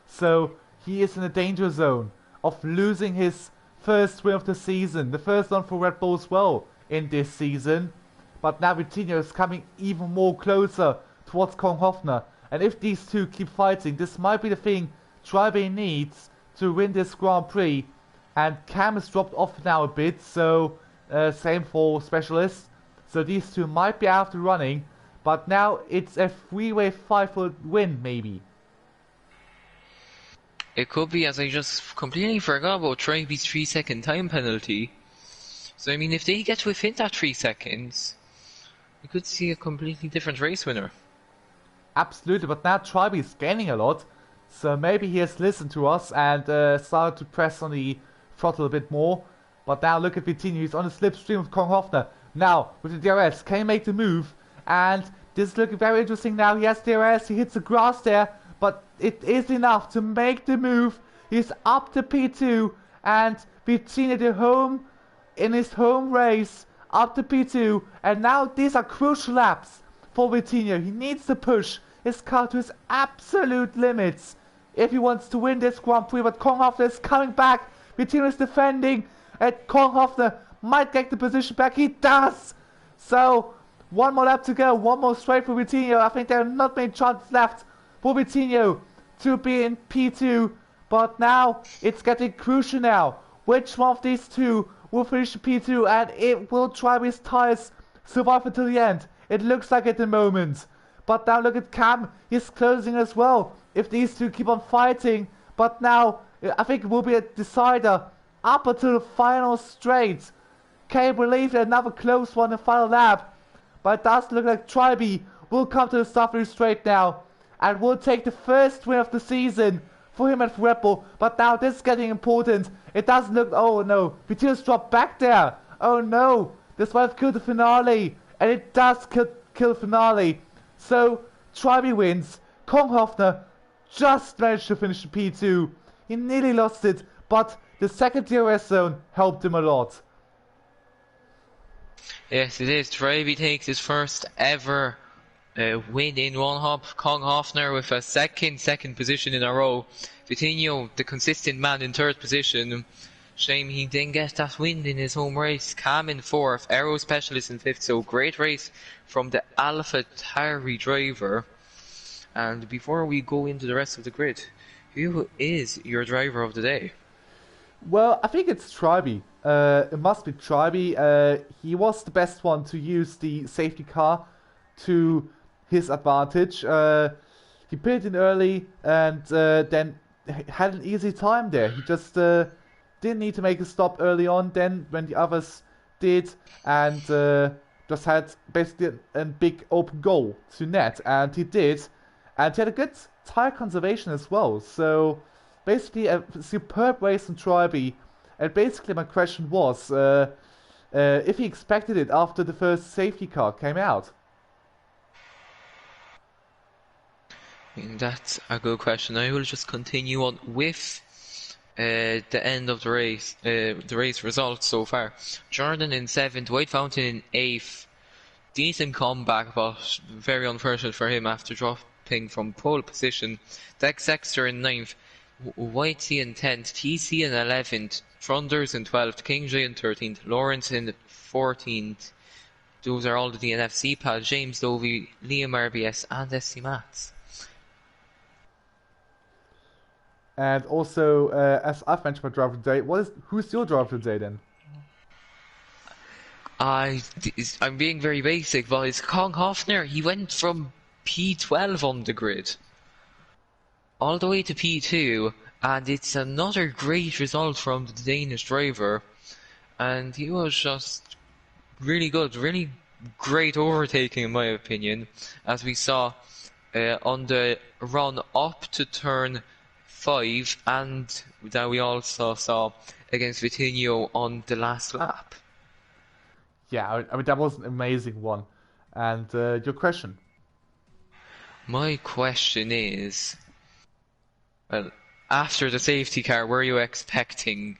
So, he is in a danger zone of losing his first win of the season. The first one for Red Bull as well in this season. But now Vitinho is coming even more closer towards Kong Hofner. And if these two keep fighting, this might be the thing Tribe needs to win this Grand Prix. And Cam has dropped off now a bit, so same for Specialist. So these two might be out of the running, but now it's a three-way fight for win, maybe. It could be, as I just completely forgot about Tribe's 3-second time penalty. So I mean, if they get to within that 3 seconds, we could see a completely different race winner. Absolutely, but now Tribe is gaining a lot, so maybe he has listened to us and started to press on the throttle a bit more. But now look at Vitinho, he's on the slipstream of Kong Hofner. Now, with the DRS, can he make the move? And this is looking very interesting now. He has DRS, he hits the grass there, but it is enough to make the move. He's up to P2, and Vitinho in his home race, up to P2, and now these are crucial laps for Vitinho. He needs to push his car to his absolute limits if he wants to win this Grand Prix, but Kong Hofner is coming back. Vitinho is defending, and Kong Hofner might get the position back. He does! So, one more lap to go, one more straight for Vitinho. I think there are not many chances left for Vitinho to be in P2, but now it's getting crucial now. Which one of these two will finish P2, and it will try his tires survive until the end? It looks like at the moment. But now look at Cam, he's closing as well. If these two keep on fighting, but now I think it will be a decider up until the final straight. Can you believe another close one in the final lap? But it does look like Tribe will come to the Safari straight now and will take the first win of the season for him at Red Bull. But now this is getting important. It doesn't look, oh no, Vitinho's dropped back there. Oh no, this might have killed the finale. And it does kill the finale. So, Tribe wins. Kong Hofner just managed to finish the P2. He nearly lost it, but the second DRS zone helped him a lot. Yes, it is. Tribe takes his first ever win in one hop. Kong Hofner with a second position in a row. Vitinho, the consistent man, in third position. Shame he didn't get that win in his home race. Cam in fourth, Aero Specialist in fifth. So great race from the Alpha Tauri driver. And before we go into the rest of the grid, who is your driver of the day? Well, I think it's Tribe. It must be Tribe. He was the best one to use the safety car to his advantage. He pitted in early and then had an easy time there. He just didn't need to make a stop early on then when the others did, and just had basically a big open goal to net, and he did. And he had a good tire conservation as well. So basically a superb race in Tribe. And basically my question was if he expected it after the first safety car came out. That's a good question. I will just continue on with the end of the race results so far. Jordan in 7th, White Fountain in 8th. Decent comeback, but very unfortunate for him after dropping from pole position. Dex Exeter in 9th, White Sea in 10th, TC in 11th, Fronders in 12th, Kingsley in 13th, Lawrence in 14th. Those are all the DNF pads. James Dovey, Liam RBS, and SC Mats. And also, as I've mentioned my driver today, who's your driver today then? I'm being very basic, but it's Kong Hofner. He went from P12 on the grid all the way to P2, and it's another great result from the Danish driver. And he was just really good, really great overtaking in my opinion, as we saw on the run up to turn 5, and that we also saw against Vitinho on the last lap. Yeah, I mean that was an amazing one. And your question? My question is, well, after the safety car, were you expecting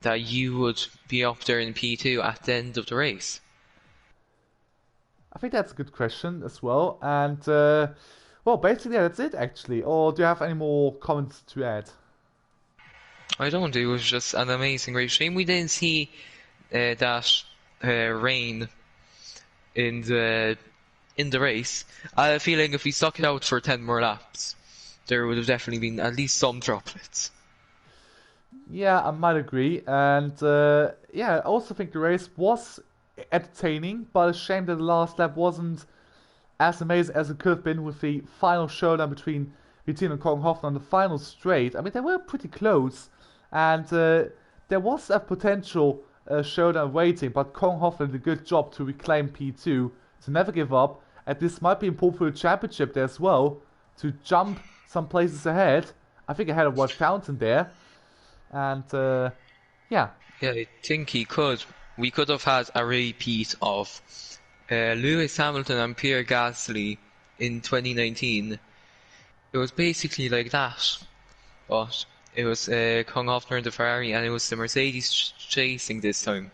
that you would be up there in P2 at the end of the race? I think that's a good question as well. And well, basically that's it actually. Or do you have any more comments to add? I don't. It was just an amazing race. Shame we didn't see that rain in the race. I have a feeling if we stuck it out for 10 more laps, there would have definitely been at least some droplets. Yeah, I might agree. And yeah, I also think the race was entertaining, but a shame that the last lap wasn't as amazing as it could have been with the final showdown between Vitin and Konghofen on the final straight. I mean, they were pretty close, and there was a potential showdown waiting, but Konghofen did a good job to reclaim P2, to never give up, and this might be important for the championship there as well, to jump some places ahead. I think ahead of White Fountain there, and yeah. Yeah, I think he could. We could have had a repeat of Lewis Hamilton and Pierre Gasly in 2019. It was basically like that, but it was Konghoffner and the Ferrari, and it was the Mercedes chasing this time.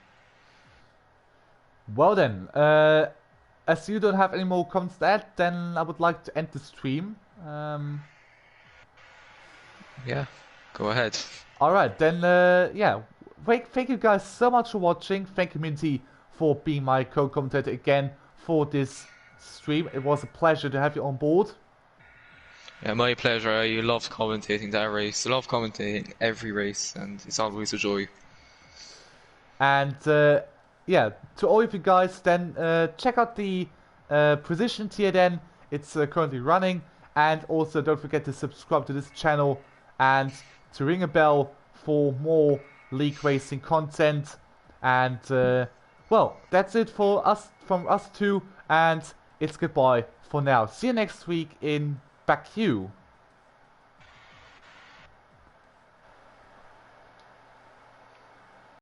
Well then, as you don't have any more comments to add, then I would like to end the stream. Yeah, go ahead. Alright, then, yeah. Thank you guys so much for watching. Thank you, Minty, for being my co-commentator again for this stream. It was a pleasure to have you on board. Yeah, my pleasure. I love commentating that race. I love commentating every race, and it's always a joy. And, yeah, to all of you guys, then, check out the position tier then. It's currently running. And also, don't forget to subscribe to this channel and to ring a bell for more league racing content. And well, that's it for us, from us two, and it's goodbye for now. See you next week in Baku.